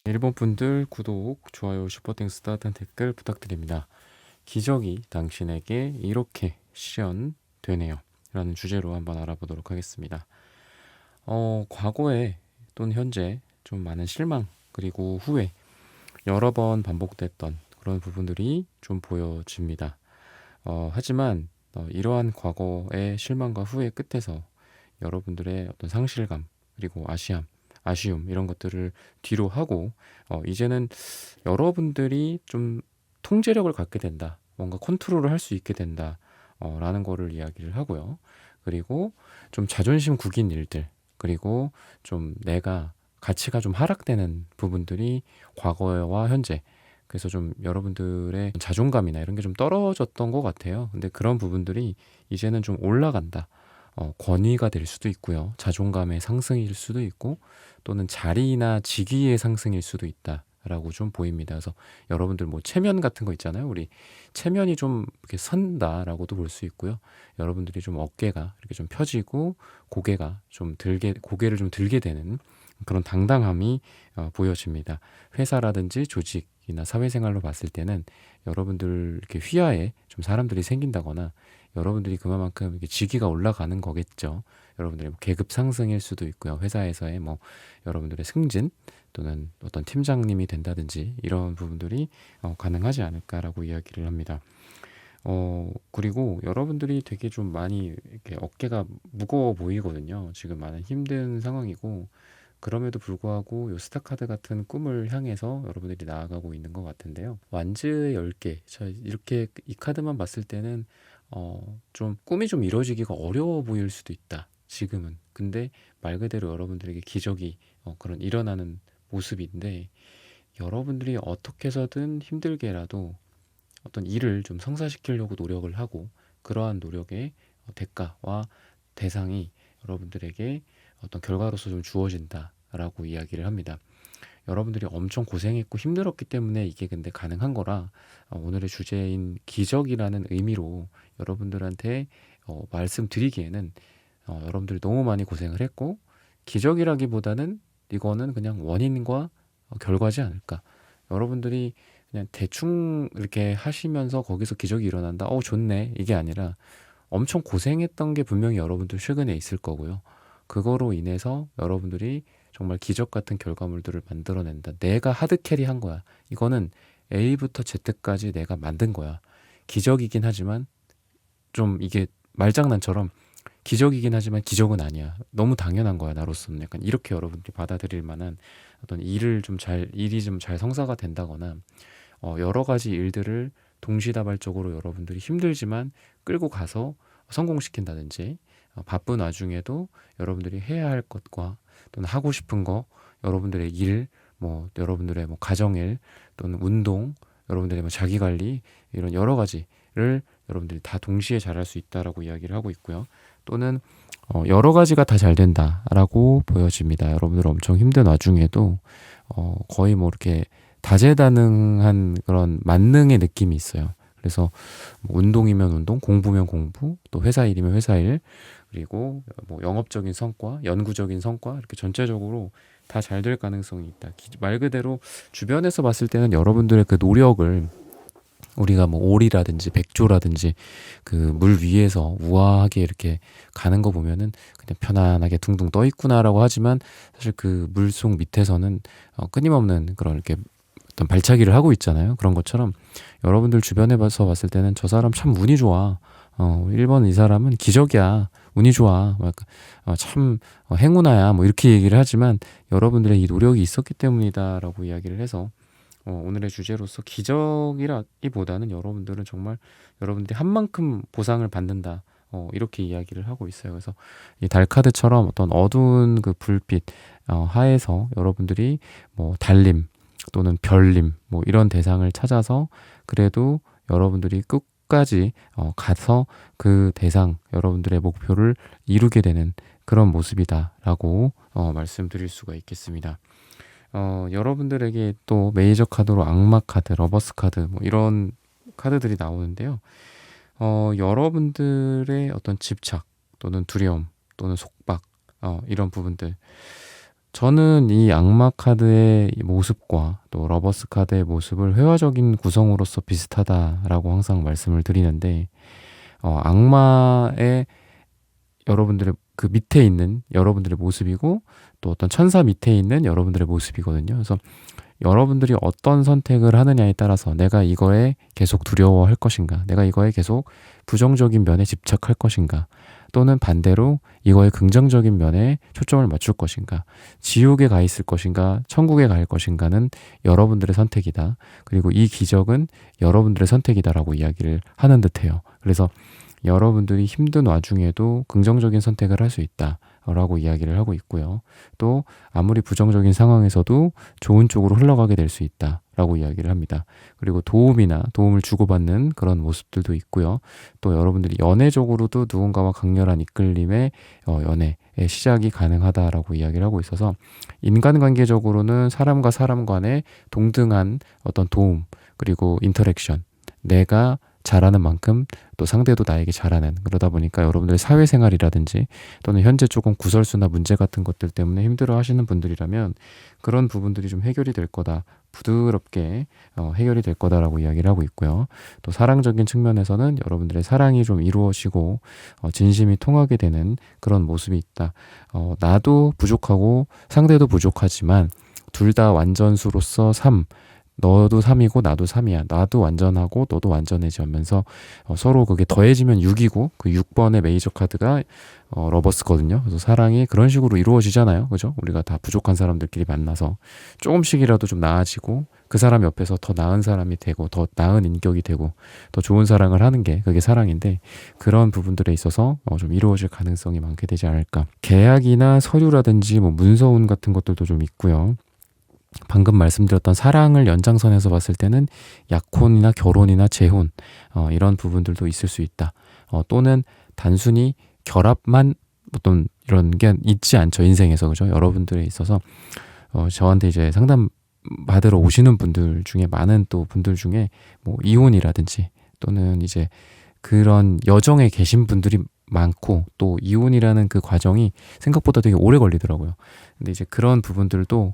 일본 분들 구독, 좋아요, 슈퍼땡스 따뜻한 댓글 부탁드립니다. 기적이 당신에게 이렇게 실현되네요. 라는 주제로 한번 알아보도록 하겠습니다. 과거에 또는 현재 좀 많은 실망 그리고 후회 여러 번 반복됐던 그런 부분들이 좀 보여집니다. 하지만 이러한 과거의 실망과 후회 끝에서 여러분들의 어떤 상실감 그리고 아쉬움 이런 것들을 뒤로 하고 이제는 여러분들이 좀 통제력을 갖게 된다. 뭔가 컨트롤을 할 수 있게 된다. 라는 거를 이야기를 하고요. 그리고 좀 자존심 구긴 일들 그리고 좀 내가 가치가 좀 하락되는 부분들이 과거와 현재 그래서 좀 여러분들의 자존감이나 이런 게 좀 떨어졌던 것 같아요. 근데 그런 부분들이 이제는 좀 올라간다. 권위가 될 수도 있고요. 자존감의 상승일 수도 있고 또는 자리나 직위의 상승일 수도 있다라고 좀 보입니다. 그래서 여러분들 뭐 체면 같은 거 있잖아요. 우리 체면이 좀 이렇게 선다라고도 볼 수 있고요. 여러분들이 좀 어깨가 이렇게 좀 펴지고 고개를 좀 들게 되는 그런 당당함이 보여집니다. 회사라든지 조직이나 사회생활로 봤을 때는 여러분들 이렇게 휘하에 좀 사람들이 생긴다거나 여러분들이 그만큼 이렇게 직위가 올라가는 거겠죠. 여러분들의 뭐 계급 상승일 수도 있고요. 회사에서의 뭐 여러분들의 승진 또는 어떤 팀장님이 된다든지 이런 부분들이 가능하지 않을까라고 이야기를 합니다. 그리고 여러분들이 되게 좀 많이 이렇게 어깨가 무거워 보이거든요. 지금 많은 힘든 상황이고 그럼에도 불구하고 요 스타카드 같은 꿈을 향해서 여러분들이 나아가고 있는 것 같은데요. 완즈의 10개. 이렇게 이 카드만 봤을 때는 좀 꿈이 좀 이루어지기가 어려워 보일 수도 있다. 지금은. 근데 말 그대로 여러분들에게 기적이 그런 일어나는 모습인데 여러분들이 어떻게 해서든 힘들게라도 어떤 일을 좀 성사시키려고 노력을 하고 그러한 노력의 대가와 대상이 여러분들에게 어떤 결과로서 좀 주어진다라고 이야기를 합니다. 여러분들이 엄청 고생했고 힘들었기 때문에 이게 근데 가능한 거라 오늘의 주제인 기적이라는 의미로 여러분들한테 말씀드리기에는 여러분들이 너무 많이 고생을 했고 기적이라기보다는 이거는 그냥 원인과 결과지 않을까. 여러분들이 그냥 대충 이렇게 하시면서 거기서 기적이 일어난다. 좋네. 이게 아니라 엄청 고생했던 게 분명히 여러분들 최근에 있을 거고요. 그거로 인해서 여러분들이 정말 기적 같은 결과물들을 만들어낸다. 내가 하드캐리 한 거야. 이거는 A부터 Z까지 내가 만든 거야. 기적이긴 하지만 좀 이게 말장난처럼 기적이긴 하지만 기적은 아니야. 너무 당연한 거야, 나로서는. 약간 이렇게 여러분들이 받아들일 만한 어떤 일이 좀 잘 성사가 된다거나 여러 가지 일들을 동시다발적으로 여러분들이 힘들지만 끌고 가서 성공시킨다든지 바쁜 와중에도 여러분들이 해야 할 것과 또는 하고 싶은 거 여러분들의 일, 뭐 여러분들의 뭐 가정일 또는 운동, 여러분들의 뭐 자기관리 이런 여러 가지를 여러분들이 다 동시에 잘할 수 있다라고 이야기를 하고 있고요. 또는 여러 가지가 다 잘 된다라고 보여집니다. 여러분들 엄청 힘든 와중에도 거의 뭐 이렇게 다재다능한 그런 만능의 느낌이 있어요. 그래서 뭐 운동이면 운동, 공부면 공부, 또 회사 일이면 회사 일, 그리고 뭐 영업적인 성과, 연구적인 성과 이렇게 전체적으로 다 잘 될 가능성이 있다. 말 그대로 주변에서 봤을 때는 여러분들의 그 노력을 우리가 뭐 오리라든지 백조라든지 그 물 위에서 우아하게 이렇게 가는 거 보면은 그냥 편안하게 둥둥 떠 있구나라고 하지만 사실 그 물속 밑에서는 끊임없는 그런 이렇게 어떤 발차기를 하고 있잖아요. 그런 것처럼 여러분들 주변에 봐서 봤을 때는 저 사람 참 운이 좋아. 1번 이 사람은 기적이야. 운이 좋아. 참 행운아야. 뭐 이렇게 얘기를 하지만 여러분들의 이 노력이 있었기 때문이다라고 이야기를 해서 오늘의 주제로서 기적이라기보다는 여러분들은 정말 여러분들이 한 만큼 보상을 받는다. 이렇게 이야기를 하고 있어요. 그래서 이 달카드처럼 어떤 어두운 그 불빛 하에서 여러분들이 뭐 달림 또는 별림 뭐 이런 대상을 찾아서 그래도 여러분들이 끝까지 가서 그 대상 여러분들의 목표를 이루게 되는 그런 모습이다라고 말씀드릴 수가 있겠습니다. 여러분들에게 또 메이저 카드로 악마 카드, 러버스 카드 뭐 이런 카드들이 나오는데요. 여러분들의 어떤 집착 또는 두려움 또는 속박 이런 부분들 저는 이 악마 카드의 모습과 또 러버스 카드의 모습을 회화적인 구성으로서 비슷하다라고 항상 말씀을 드리는데, 악마의 여러분들의 그 밑에 있는 여러분들의 모습이고, 또 어떤 천사 밑에 있는 여러분들의 모습이거든요. 그래서 여러분들이 어떤 선택을 하느냐에 따라서 내가 이거에 계속 두려워할 것인가, 내가 이거에 계속 부정적인 면에 집착할 것인가, 또는 반대로 이거의 긍정적인 면에 초점을 맞출 것인가, 지옥에 가 있을 것인가, 천국에 갈 것인가는 여러분들의 선택이다. 그리고 이 기적은 여러분들의 선택이다라고 이야기를 하는 듯해요. 그래서 여러분들이 힘든 와중에도 긍정적인 선택을 할 수 있다라고 이야기를 하고 있고요. 또 아무리 부정적인 상황에서도 좋은 쪽으로 흘러가게 될 수 있다라고 이야기를 합니다. 그리고 도움을 주고받는 그런 모습들도 있고요. 또 여러분들이 연애적으로도 누군가와 강렬한 이끌림의 연애의 시작이 가능하다라고 이야기를 하고 있어서, 인간관계적으로는 사람과 사람 간의 동등한 어떤 도움, 그리고 인터랙션, 내가 잘하는 만큼 또 상대도 나에게 잘하는, 그러다 보니까 여러분들의 사회생활이라든지 또는 현재 조금 구설수나 문제 같은 것들 때문에 힘들어 하시는 분들이라면 그런 부분들이 좀 해결이 될 거다, 부드럽게 해결이 될 거다라고 이야기를 하고 있고요. 또 사랑적인 측면에서는 여러분들의 사랑이 좀 이루어지고 진심이 통하게 되는 그런 모습이 있다. 나도 부족하고 상대도 부족하지만 둘 다 완전수로서 3, 너도 3이고 나도 3이야. 나도 완전하고 너도 완전해지면서 서로 그게 더해지면 6이고, 그 6번의 메이저 카드가 러버스거든요. 그래서 사랑이 그런 식으로 이루어지잖아요. 그죠? 우리가 다 부족한 사람들끼리 만나서 조금씩이라도 좀 나아지고, 그 사람 옆에서 더 나은 사람이 되고, 더 나은 인격이 되고, 더 좋은 사랑을 하는 게 그게 사랑인데, 그런 부분들에 있어서 좀 이루어질 가능성이 많게 되지 않을까. 계약이나 서류라든지 뭐 문서운 같은 것들도 좀 있고요. 방금 말씀드렸던 사랑을 연장선에서 봤을 때는 약혼이나 결혼이나 재혼, 이런 부분들도 있을 수 있다. 또는 단순히 결합만 어떤 이런 게 있지 않죠, 인생에서. 그죠? 여러분들에 있어서 저한테 이제 상담 받으러 오시는 분들 중에, 많은 또 분들 중에 뭐 이혼이라든지 또는 이제 그런 여정에 계신 분들이 많고, 또 이혼이라는 그 과정이 생각보다 되게 오래 걸리더라고요. 근데 이제 그런 부분들도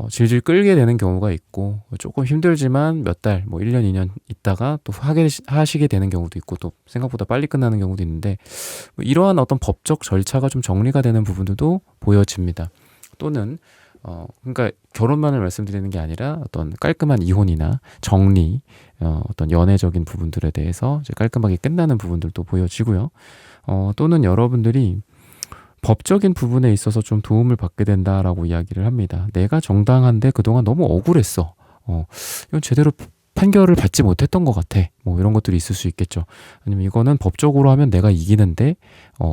질질 끌게 되는 경우가 있고, 조금 힘들지만 몇 달, 뭐 1년, 2년 있다가 또 하시게 되는 경우도 있고, 또 생각보다 빨리 끝나는 경우도 있는데, 뭐 이러한 어떤 법적 절차가 좀 정리가 되는 부분들도 보여집니다. 또는 그러니까 결혼만을 말씀드리는 게 아니라 어떤 깔끔한 이혼이나 정리, 어떤 연애적인 부분들에 대해서 이제 깔끔하게 끝나는 부분들도 보여지고요. 또는 여러분들이 법적인 부분에 있어서 좀 도움을 받게 된다라고 이야기를 합니다. 내가 정당한데 그동안 너무 억울했어. 이건 제대로 판결을 받지 못했던 것 같아. 뭐 이런 것들이 있을 수 있겠죠. 아니면 이거는 법적으로 하면 내가 이기는데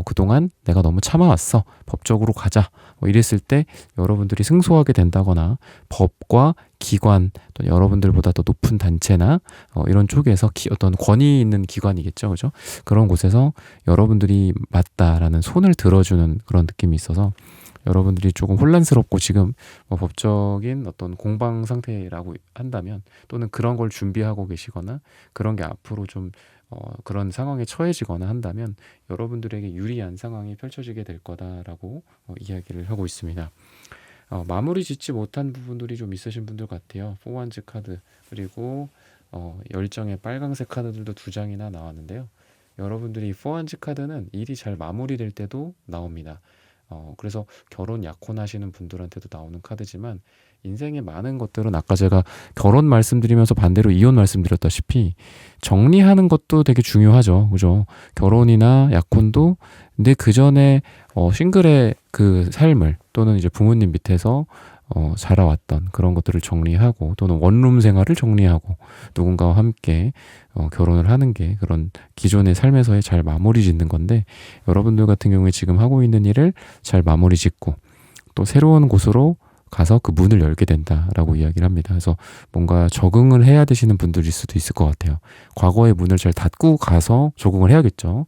그동안 내가 너무 참아왔어. 법적으로 가자. 뭐 이랬을 때 여러분들이 승소하게 된다거나, 법과 기관, 또 여러분들보다 더 높은 단체나 이런 쪽에서 어떤 권위 있는 기관이겠죠. 그죠? 그런 곳에서 여러분들이 맞다라는 손을 들어주는 그런 느낌이 있어서, 여러분들이 조금 혼란스럽고 지금 뭐 법적인 어떤 공방 상태라고 한다면, 또는 그런 걸 준비하고 계시거나 그런 게 앞으로 좀 그런 상황에 처해지거나 한다면 여러분들에게 유리한 상황이 펼쳐지게 될 거다라고 이야기를 하고 있습니다. 마무리 짓지 못한 부분들이 좀 있으신 분들 같아요. 포완즈 카드, 그리고 열정의 빨강색 카드들도 2장이나 나왔는데요. 여러분들이 포완즈 카드는 일이 잘 마무리될 때도 나옵니다. 그래서 결혼 약혼하시는 분들한테도 나오는 카드지만, 인생의 많은 것들은 아까 제가 결혼 말씀드리면서 반대로 이혼 말씀드렸다시피 정리하는 것도 되게 중요하죠. 그죠? 결혼이나 약혼도, 근데 그 전에 싱글의 그 삶을, 또는 이제 부모님 밑에서 자라왔던 그런 것들을 정리하고, 또는 원룸 생활을 정리하고 누군가와 함께 결혼을 하는 게 그런 기존의 삶에서의 잘 마무리 짓는 건데, 여러분들 같은 경우에 지금 하고 있는 일을 잘 마무리 짓고 또 새로운 곳으로 가서 그 문을 열게 된다라고 이야기를 합니다. 그래서 뭔가 적응을 해야 되시는 분들일 수도 있을 것 같아요. 과거의 문을 잘 닫고 가서 적응을 해야겠죠.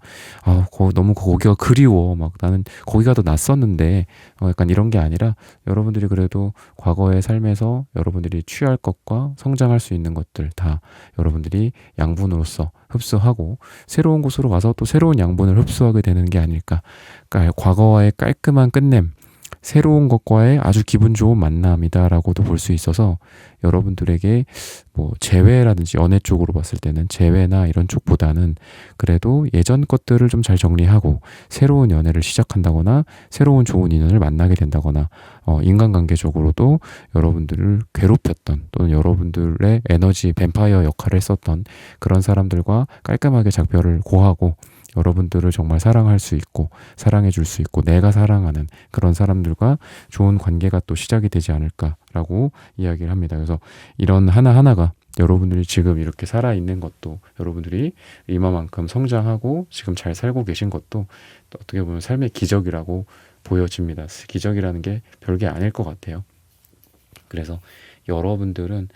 너무 거기가 그리워. 막 나는 거기가 더 낯섰는데, 약간 이런 게 아니라, 여러분들이 그래도 과거의 삶에서 여러분들이 취할 것과 성장할 수 있는 것들 다 여러분들이 양분으로서 흡수하고, 새로운 곳으로 가서 또 새로운 양분을 흡수하게 되는 게 아닐까. 그러니까 과거와의 깔끔한 끝냄, 새로운 것과의 아주 기분 좋은 만남이다라고도 볼 수 있어서 여러분들에게 뭐 재회라든지 연애 쪽으로 봤을 때는 재회나 이런 쪽보다는 그래도 예전 것들을 좀 잘 정리하고 새로운 연애를 시작한다거나 새로운 좋은 인연을 만나게 된다거나 인간관계적으로도 여러분들을 괴롭혔던 또는 여러분들의 에너지 뱀파이어 역할을 했었던 그런 사람들과 깔끔하게 작별을 고하고 여러분들을 정말 사랑할 수 있고 사랑해 줄 수 있고 내가 사랑하는 그런 사람들과 좋은 관계가 또 시작이 되지 않을까라고 이야기를 합니다. 그래서 이런 하나하나가 여러분들이 지금 이렇게 살아있는 것도 여러분들이 이만큼 성장하고 지금 잘 살고 계신 것도 또 어떻게 보면 삶의 기적이라고 보여집니다. 기적이라는 게 별게 아닐 것 같아요. 그래서 여러분들은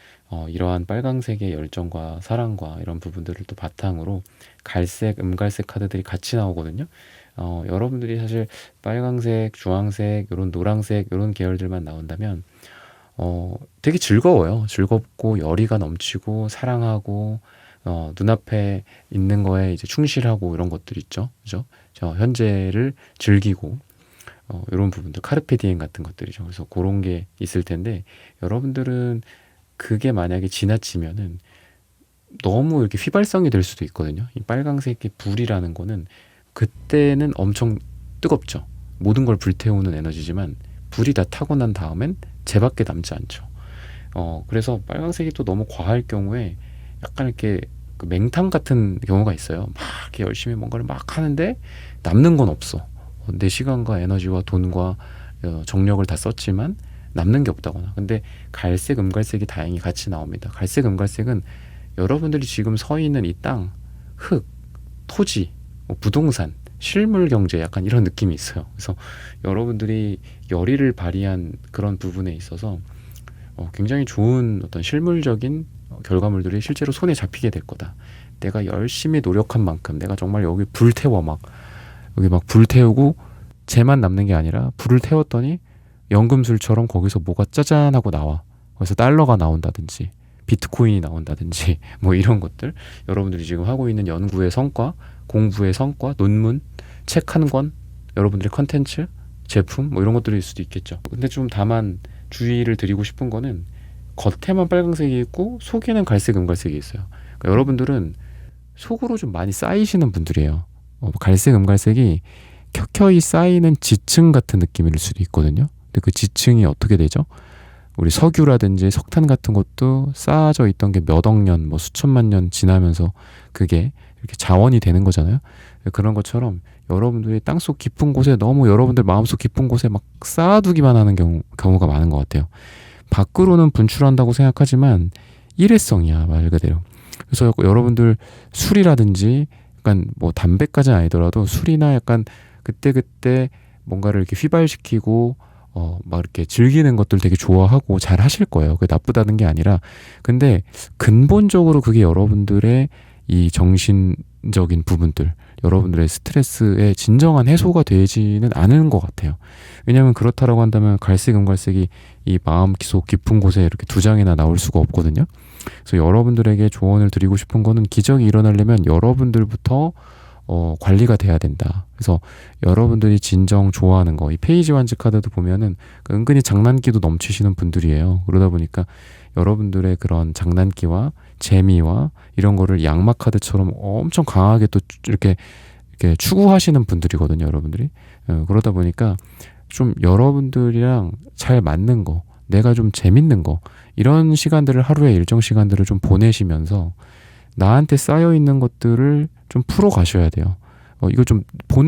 이러한 빨강색의 열정과 사랑과 이런 부분들을 또 바탕으로 갈색, 음갈색 카드들이 같이 나오거든요. 여러분들이 사실 빨강색, 주황색, 이런 노랑색 이런 계열들만 나온다면 되게 즐거워요. 즐겁고 열의가 넘치고 사랑하고 눈앞에 있는 거에 이제 충실하고 이런 것들 있죠. 그죠? 저 현재를 즐기고 이런 부분들 카르페 디엠 같은 것들이죠. 그래서 그런 게 있을 텐데 여러분들은 그게 만약에 지나치면은 너무 이렇게 휘발성이 될 수도 있거든요. 이 빨강색의 불이라는 거는 그때는 엄청 뜨겁죠. 모든 걸 불태우는 에너지지만 불이 다 타고 난 다음엔 쟤밖에 남지 않죠. 그래서 빨강색이 또 너무 과할 경우에 약간 이렇게 그 맹탕 같은 경우가 있어요. 막 이렇게 열심히 뭔가를 막 하는데 남는 건 없어. 내 시간과 에너지와 돈과 정력을 다 썼지만 남는 게 없다거나. 근데 갈색, 음갈색이 다행히 같이 나옵니다. 갈색, 음갈색은 여러분들이 지금 서 있는 이 땅, 흙, 토지, 부동산, 실물 경제 약간 이런 느낌이 있어요. 그래서 여러분들이 열의를 발휘한 그런 부분에 있어서 굉장히 좋은 어떤 실물적인 결과물들이 실제로 손에 잡히게 될 거다. 내가 열심히 노력한 만큼 내가 정말 여기 불태워 여기 막 불태우고 쟤만 남는 게 아니라 불을 태웠더니 연금술처럼 거기서 뭐가 짜잔 하고 나와. 그래서 달러가 나온다든지 비트코인이 나온다든지 뭐 이런 것들 여러분들이 지금 하고 있는 연구의 성과, 공부의 성과, 논문, 책 한 권, 여러분들의 컨텐츠, 제품 뭐 이런 것들일 수도 있겠죠. 근데 좀 다만 주의를 드리고 싶은 거는 겉에만 빨간색이 있고 속에는 갈색, 음갈색이 있어요. 그러니까 여러분들은 속으로 좀 많이 쌓이시는 분들이에요. 갈색, 음갈색이 켜켜이 쌓이는 지층 같은 느낌일 수도 있거든요. 근데 그 지층이 어떻게 되죠? 우리 석유라든지 석탄 같은 것도 쌓아져 있던 게 몇 억 년, 뭐 수천만 년 지나면서 그게 이렇게 자원이 되는 거잖아요. 그런 것처럼 여러분들이 땅속 깊은 곳에 너무 여러분들 마음속 깊은 곳에 막 쌓아두기만 하는 경우가 많은 것 같아요. 밖으로는 분출한다고 생각하지만 일회성이야, 말 그대로. 그래서 여러분들 술이라든지 약간 뭐 담배까지는 아니더라도 술이나 약간 그때그때 뭔가를 이렇게 휘발시키고 막 이렇게 즐기는 것들 되게 좋아하고 잘 하실 거예요. 그게 나쁘다는 게 아니라 근데 근본적으로 그게 여러분들의 이 정신적인 부분들 여러분들의 스트레스의 진정한 해소가 되지는 않은 것 같아요. 왜냐하면 그렇다라고 한다면 갈색, 음갈색이 이 마음속 깊은 곳에 이렇게 두 장이나 나올 수가 없거든요. 그래서 여러분들에게 조언을 드리고 싶은 거는 기적이 일어나려면 여러분들부터 관리가 돼야 된다. 그래서 여러분들이 진정 좋아하는 거, 이 페이지 완즈 카드도 보면은 은근히 장난기도 넘치시는 분들이에요. 그러다 보니까 여러분들의 그런 장난기와 재미와 이런 거를 양막 카드처럼 엄청 강하게 또 이렇게 추구하시는 분들이거든요, 여러분들이. 그러다 보니까 좀 여러분들이랑 잘 맞는 거, 내가 좀 재밌는 거, 이런 시간들을 하루에 일정 시간들을 좀 보내시면서 나한테 쌓여있는 것들을 좀 풀어 가셔야 돼요. 이거 좀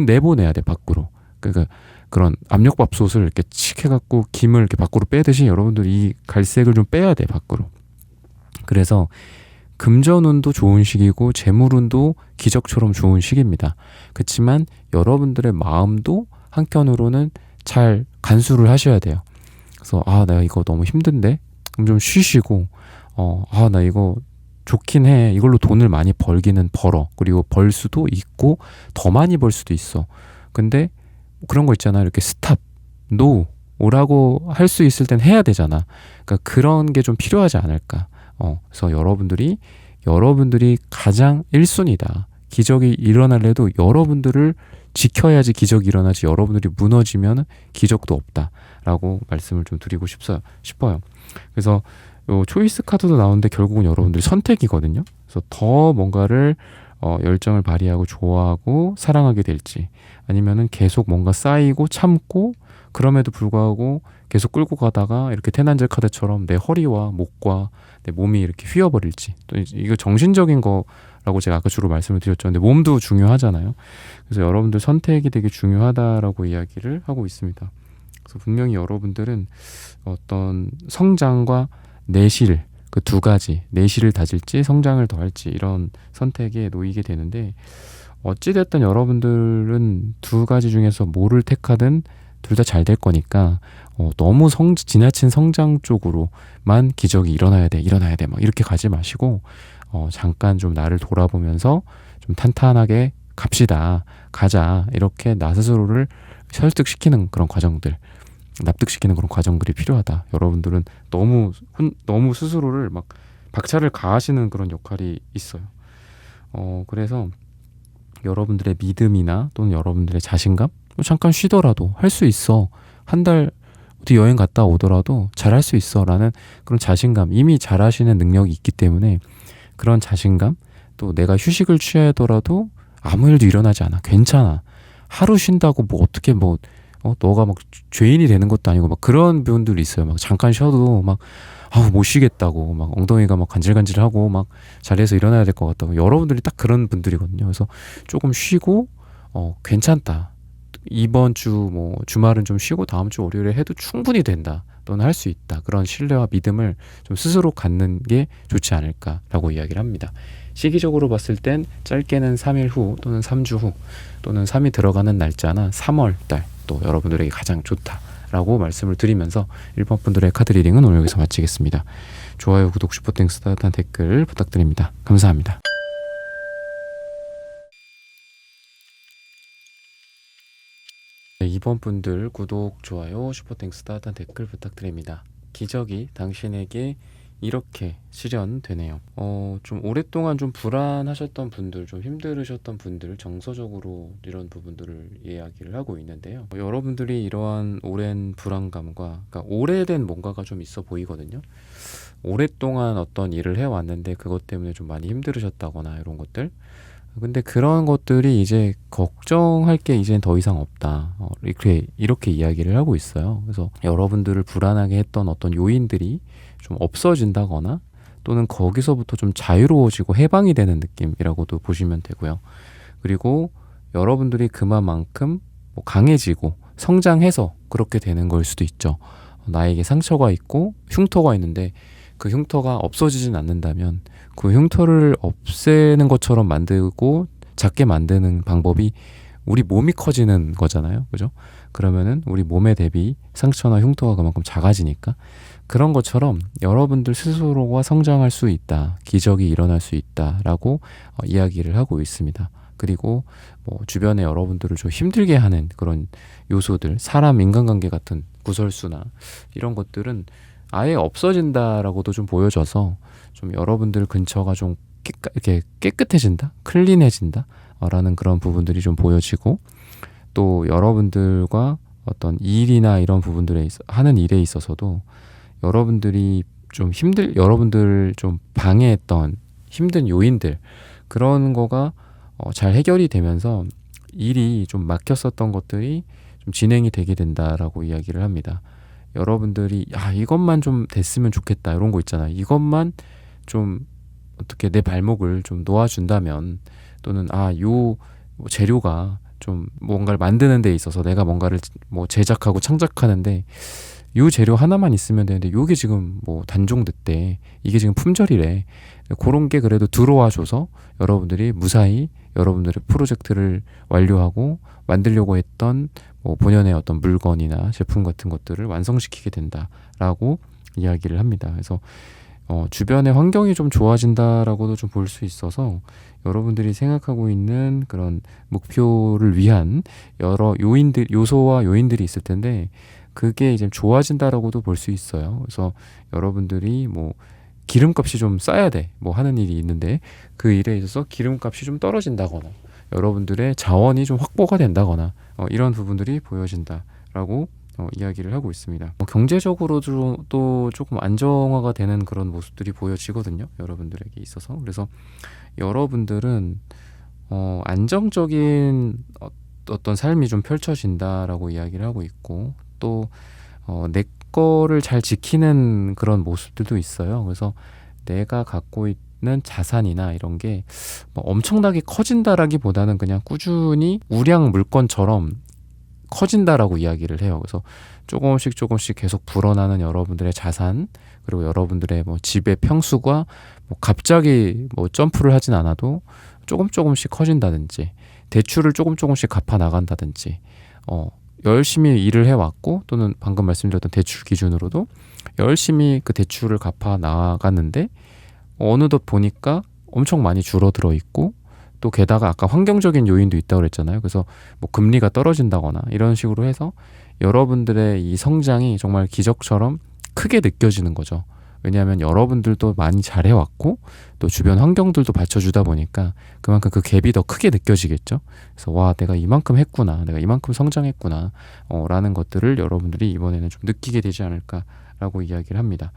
내보내야 돼, 밖으로. 그러니까 그런 압력밥솥을 이렇게 칙 해갖고 김을 이렇게 밖으로 빼듯이 여러분들 이 갈색을 좀 빼야 돼, 밖으로. 그래서 금전운도 좋은 시기고 재물운도 기적처럼 좋은 시기입니다. 그렇지만 여러분들의 마음도 한켠으로는 잘 간수를 하셔야 돼요. 그래서 나 이거 너무 힘든데? 그럼 좀 쉬시고 나 이거 좋긴 해. 이걸로 돈을 많이 벌기는 벌어. 그리고 벌 수도 있고 더 많이 벌 수도 있어. 근데 그런 거 있잖아. 이렇게 스탑, 노, 오라고 할 수 있을 땐 해야 되잖아. 그러니까 그런 게 좀 필요하지 않을까. 그래서 여러분들이 가장 1순위다. 기적이 일어날래도 여러분들을 지켜야지 기적이 일어나지 여러분들이 무너지면 기적도 없다라고 말씀을 좀 드리고 싶어요. 그래서 요 초이스 카드도 나오는데 결국은 여러분들이 선택이거든요. 그래서 더 뭔가를 열정을 발휘하고 좋아하고 사랑하게 될지, 아니면은 계속 뭔가 쌓이고 참고 그럼에도 불구하고 계속 끌고 가다가 이렇게 테난젤 카드처럼 내 허리와 목과 내 몸이 이렇게 휘어버릴지. 또 이거 정신적인 거라고 제가 아까 주로 말씀을 드렸죠. 근데 몸도 중요하잖아요. 그래서 여러분들 선택이 되게 중요하다라고 이야기를 하고 있습니다. 그래서 분명히 여러분들은 어떤 성장과 내실, 그 두 가지, 내실을 다질지 성장을 더할지 이런 선택에 놓이게 되는데, 어찌됐든 여러분들은 두 가지 중에서 뭐를 택하든 둘 다 잘 될 거니까 너무 지나친 성장 쪽으로만 기적이 일어나야 돼 막 이렇게 가지 마시고, 잠깐 좀 나를 돌아보면서 좀 탄탄하게 가자, 이렇게 나 스스로를 설득시키는 그런 과정들, 납득시키는 그런 과정들이 필요하다. 여러분들은 너무 스스로를 막 박차를 가하시는 그런 역할이 있어요. 그래서 여러분들의 믿음이나 또는 여러분들의 자신감, 잠깐 쉬더라도 할 수 있어, 한 달 어디 여행 갔다 오더라도 잘할 수 있어 라는 그런 자신감, 이미 잘하시는 능력이 있기 때문에 그런 자신감, 또 내가 휴식을 취하더라도 아무 일도 일어나지 않아, 괜찮아, 하루 쉰다고 뭐 어떻게 뭐 너가 막 죄인이 되는 것도 아니고, 막 그런 분들이 있어요. 막 잠깐 쉬어도 막 못 쉬겠다고, 막 엉덩이가 막 간질간질하고 막 자리에서 일어나야 될 것 같다고. 여러분들이 딱 그런 분들이거든요. 그래서 조금 쉬고 괜찮다, 이번 주 뭐 주말은 좀 쉬고 다음 주 월요일에 해도 충분히 된다, 또는 할 수 있다, 그런 신뢰와 믿음을 좀 스스로 갖는 게 좋지 않을까라고 이야기를 합니다. 시기적으로 봤을 땐 짧게는 3일 후 또는 3주 후 또는 3이 들어가는 날짜나 3월달 또 여러분들에게 가장 좋다라고 말씀을 드리면서 1번 분들의 카드 리딩은 오늘 여기서 마치겠습니다. 좋아요, 구독, 슈퍼땡스, 따뜻한 댓글 부탁드립니다. 감사합니다. 네, 2번 분들 구독, 좋아요, 슈퍼땡스, 따뜻한 댓글 부탁드립니다. 기적이 당신에게 이렇게 실현되네요. 좀 오랫동안 좀 불안하셨던 분들, 좀 힘들으셨던 분들, 정서적으로 이런 부분들을 이야기를 하고 있는데요. 여러분들이 이러한 오랜 불안감과, 그러니까 오래된 뭔가가 좀 있어 보이거든요. 오랫동안 어떤 일을 해왔는데 그것 때문에 좀 많이 힘들으셨다거나 이런 것들. 근데 그런 것들이 이제 걱정할 게 이젠 더 이상 없다, 이렇게 이야기를 하고 있어요. 그래서 여러분들을 불안하게 했던 어떤 요인들이 좀 없어진다거나 또는 거기서부터 좀 자유로워지고 해방이 되는 느낌이라고도 보시면 되고요. 그리고 여러분들이 그만큼 뭐 강해지고 성장해서 그렇게 되는 걸 수도 있죠. 나에게 상처가 있고 흉터가 있는데 그 흉터가 없어지진 않는다면 그 흉터를 없애는 것처럼 만들고 작게 만드는 방법이 우리 몸이 커지는 거잖아요. 그죠? 그러면은 우리 몸에 대비 상처나 흉터가 그만큼 작아지니까, 그런 것처럼 여러분들 스스로가 성장할 수 있다, 기적이 일어날 수 있다라고 이야기를 하고 있습니다. 그리고 뭐 주변에 여러분들을 좀 힘들게 하는 그런 요소들, 사람, 인간관계 같은 구설수나 이런 것들은 아예 없어진다라고도 좀 보여져서, 좀 여러분들 근처가 좀 이렇게 깨끗해진다, 클린해진다 라는 그런 부분들이 좀 보여지고, 또 여러분들과 어떤 일이나 이런 부분들에 하는 일에 있어서도 여러분들이 좀 여러분들 좀 방해했던 힘든 요인들, 그런 거가 잘 해결이 되면서 일이 좀 막혔었던 것들이 좀 진행이 되게 된다라고 이야기를 합니다. 여러분들이 이것만 좀 됐으면 좋겠다, 이런 거 있잖아요. 이것만 좀 어떻게 내 발목을 좀 놓아준다면, 또는 요 재료가 좀 뭔가를 만드는 데 있어서 내가 뭔가를 뭐 제작하고 창작하는데 요 재료 하나만 있으면 되는데 요게 지금 뭐 단종됐대, 이게 지금 품절이래, 그런 게 그래도 들어와 줘서 여러분들이 무사히 여러분들의 프로젝트를 완료하고 만들려고 했던 뭐 본연의 어떤 물건이나 제품 같은 것들을 완성시키게 된다라고 이야기를 합니다. 그래서 주변의 환경이 좀 좋아진다라고도 좀 볼 수 있어서, 여러분들이 생각하고 있는 그런 목표를 위한 여러 요소와 요인들이 있을 텐데, 그게 이제 좋아진다라고도 볼 수 있어요. 그래서 여러분들이 뭐 기름값이 좀 싸야 돼, 뭐 하는 일이 있는데 그 일에 있어서 기름값이 좀 떨어진다거나, 여러분들의 자원이 좀 확보가 된다거나 이런 부분들이 보여진다라고 이야기를 하고 있습니다. 경제적으로도 또 조금 안정화가 되는 그런 모습들이 보여지거든요. 여러분들에게 있어서. 그래서 여러분들은 안정적인 어떤 삶이 좀 펼쳐진다라고 이야기를 하고 있고, 또 내 거를 잘 지키는 그런 모습들도 있어요. 그래서 내가 갖고 있는 자산이나 이런 게 엄청나게 커진다라기보다는 그냥 꾸준히 우량 물건처럼 커진다라고 이야기를 해요. 그래서 조금씩 계속 불어나는 여러분들의 자산, 그리고 여러분들의 집의 평수가 갑자기 점프를 하진 않아도 조금씩 커진다든지, 대출을 조금씩 갚아 나간다든지, 열심히 일을 해왔고, 또는 방금 말씀드렸던 대출 기준으로도 열심히 그 대출을 갚아 나갔는데 어느덧 보니까 엄청 많이 줄어들어 있고, 또 게다가 아까 환경적인 요인도 있다고 그랬잖아요. 그래서 금리가 떨어진다거나 이런 식으로 해서 여러분들의 이 성장이 정말 기적처럼 크게 느껴지는 거죠. 왜냐하면 여러분들도 많이 잘해왔고, 또 주변 환경들도 받쳐주다 보니까 그만큼 그 갭이 더 크게 느껴지겠죠. 그래서 와, 내가 이만큼 했구나, 내가 이만큼 성장했구나 라는 것들을 여러분들이 이번에는 좀 느끼게 되지 않을까라고 이야기를 합니다.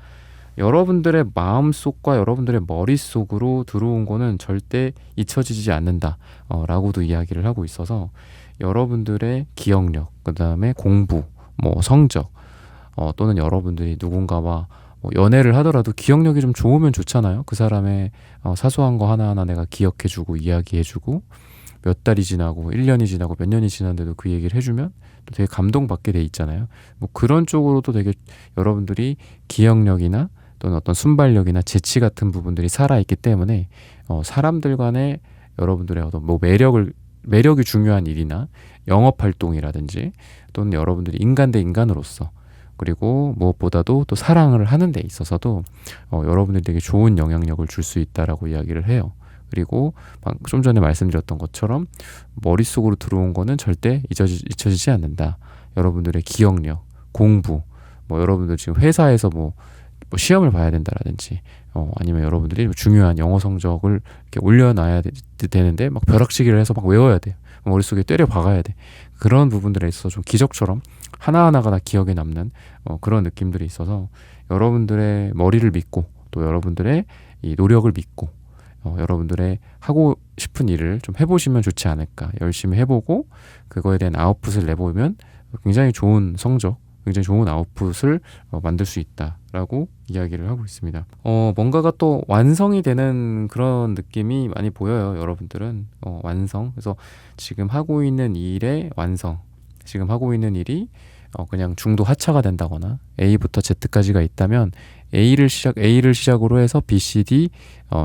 여러분들의 마음속과 여러분들의 머릿속으로 들어온 거는 절대 잊혀지지 않는다 라고도 이야기를 하고 있어서, 여러분들의 기억력, 그 다음에 공부, 성적, 또는 여러분들이 누군가와 연애를 하더라도 기억력이 좀 좋으면 좋잖아요. 그 사람의 사소한 거 하나하나 내가 기억해주고 이야기해주고, 몇 달이 지나고 1년이 지나고 몇 년이 지났는데도 그 얘기를 해주면 또 되게 감동받게 돼 있잖아요. 그런 쪽으로도 되게 여러분들이 기억력이나 또는 어떤 순발력이나 재치 같은 부분들이 살아있기 때문에 사람들 간의 여러분들의 어떤 매력이 중요한 일이나 영업활동이라든지, 또는 여러분들이 인간 대 인간으로서, 그리고 무엇보다도 또 사랑을 하는 데 있어서도 여러분들이 되게 좋은 영향력을 줄 수 있다라고 이야기를 해요. 그리고 좀 전에 말씀드렸던 것처럼 머릿속으로 들어온 거는 절대 잊혀지지 않는다. 여러분들의 기억력, 공부, 여러분들 지금 회사에서 시험을 봐야 된다라든지, 아니면 여러분들이 중요한 영어 성적을 이렇게 올려놔야 되는데 벼락치기를 해서 외워야 돼요. 머릿속에 때려 박아야 돼. 그런 부분들에 있어서 좀 기적처럼 하나하나가 다 기억에 남는 그런 느낌들이 있어서, 여러분들의 머리를 믿고, 또 여러분들의 이 노력을 믿고, 여러분들의 하고 싶은 일을 좀 해보시면 좋지 않을까. 열심히 해보고 그거에 대한 아웃풋을 내보면 굉장히 좋은 성적, 굉장히 좋은 아웃풋을 만들 수 있다라고 이야기를 하고 있습니다. 뭔가가 또 완성이 되는 그런 느낌이 많이 보여요. 여러분들은 완성. 그래서 지금 하고 있는 일의 완성, 지금 하고 있는 일이 그냥 중도 하차가 된다거나 A부터 Z까지가 있다면 A를 시작으로 해서 B, C, D,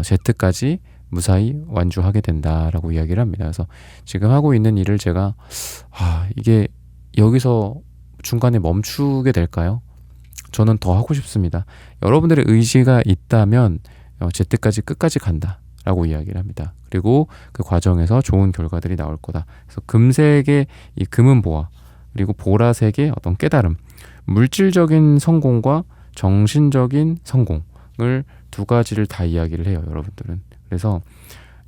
Z까지 무사히 완주하게 된다라고 이야기를 합니다. 그래서 지금 하고 있는 일을 제가 이게 여기서 중간에 멈추게 될까요? 저는 더 하고 싶습니다. 여러분들의 의지가 있다면 Z까지 끝까지 간다 라고 이야기를 합니다. 그리고 그 과정에서 좋은 결과들이 나올 거다. 그래서 금색의 이 금은 보화, 그리고 보라색의 어떤 깨달음, 물질적인 성공과 정신적인 성공을 두 가지를 다 이야기를 해요. 여러분들은. 그래서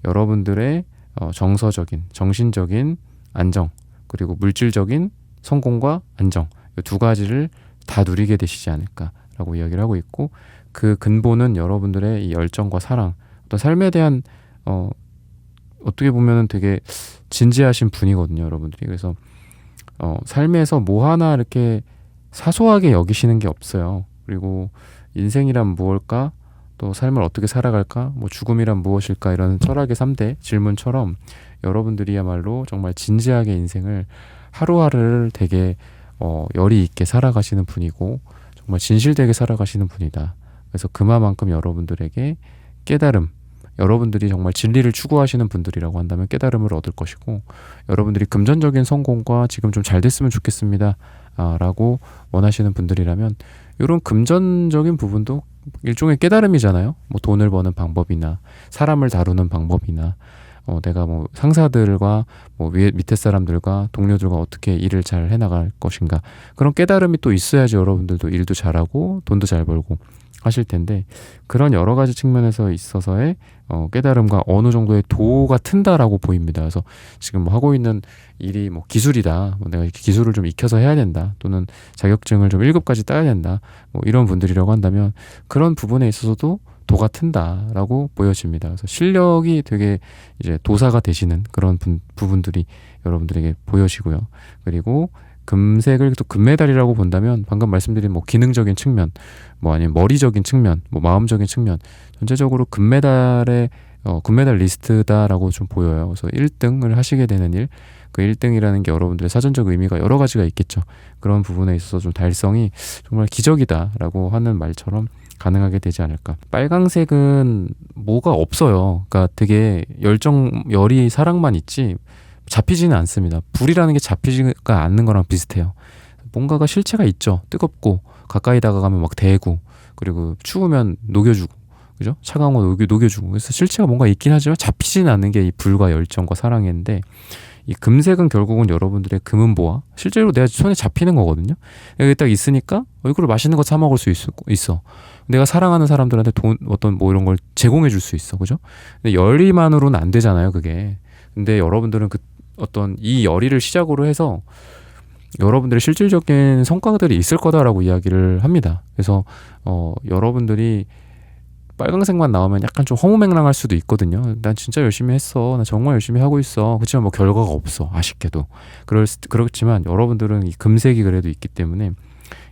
여러분들의 정서적인, 정신적인 안정, 그리고 물질적인 성공과 안정, 이 두 가지를 다 누리게 되시지 않을까라고 이야기를 하고 있고, 그 근본은 여러분들의 이 열정과 사랑, 어떤 삶에 대한 어떻게 보면은 되게 진지하신 분이거든요, 여러분들이. 그래서 삶에서 뭐 하나 이렇게 사소하게 여기시는 게 없어요. 그리고 인생이란 무엇일까? 또 삶을 어떻게 살아갈까? 죽음이란 무엇일까? 이런 철학의 3대 질문처럼 여러분들이야말로 정말 진지하게 인생을 하루하루를 되게 열의 있게 살아가시는 분이고, 정말 진실되게 살아가시는 분이다. 그래서 그만큼 여러분들에게 깨달음, 여러분들이 정말 진리를 추구하시는 분들이라고 한다면 깨달음을 얻을 것이고, 여러분들이 금전적인 성공과 지금 좀 잘 됐으면 좋겠습니다 라고 원하시는 분들이라면 이런 금전적인 부분도 일종의 깨달음이잖아요. 돈을 버는 방법이나 사람을 다루는 방법이나 내가 상사들과 밑에 사람들과 동료들과 어떻게 일을 잘 해나갈 것인가, 그런 깨달음이 또 있어야지 여러분들도 일도 잘하고 돈도 잘 벌고 하실 텐데 그런 여러 가지 측면에서 있어서의 깨달음과 어느 정도의 도가 튼다라고 보입니다. 그래서 지금 뭐 하고 있는 일이 뭐 기술이다, 뭐 내가 기술을 좀 익혀서 해야 된다, 또는 자격증을 좀 1급까지 따야 된다, 뭐 이런 분들이라고 한다면 그런 부분에 있어서도 도가 튼다라고 보여집니다. 그래서 실력이 되게 이제 도사가 되시는 그런 부분들이 여러분들에게 보여지고요. 그리고 금색을 또 금메달이라고 본다면 방금 말씀드린 뭐 기능적인 측면, 뭐 아니면 머리적인 측면, 뭐 마음적인 측면, 전체적으로 금메달 리스트다라고 좀 보여요. 그래서 1등을 하시게 되는 일, 그 1등이라는 게 여러분들의 사전적 의미가 여러 가지가 있겠죠. 그런 부분에 있어서 좀 달성이 정말 기적이다라고 하는 말처럼 가능하게 되지 않을까. 빨강색은 뭐가 없어요. 그러니까 되게 열이 사랑만 있지 잡히지는 않습니다. 불이라는 게 잡히지가 않는 거랑 비슷해요. 뭔가가 실체가 있죠. 뜨겁고 가까이 다가가면 막 대고, 그리고 추우면 녹여주고, 그죠? 차가운 거 녹여주고. 그래서 실체가 뭔가 있긴 하지만 잡히지는 않는 게 이 불과 열정과 사랑인데, 이 금색은 결국은 여러분들의 금은보화, 실제로 내가 손에 잡히는 거거든요. 여기 딱 있으니까 이걸로 맛있는 거 사 먹을 수 있어. 내가 사랑하는 사람들한테 어떤 뭐 이런 걸 제공해 줄 수 있어. 그죠? 근데 열이만으로는 안 되잖아요, 그게. 근데 여러분들은 그 어떤 이 열의를 시작으로 해서 여러분들의 실질적인 성과들이 있을 거다라고 이야기를 합니다. 그래서 여러분들이 빨강색만 나오면 약간 좀 허무맹랑할 수도 있거든요. 난 진짜 열심히 했어. 나 정말 열심히 하고 있어. 그렇지만 뭐 결과가 없어. 아쉽게도. 그렇지만 여러분들은 이 금색이 그래도 있기 때문에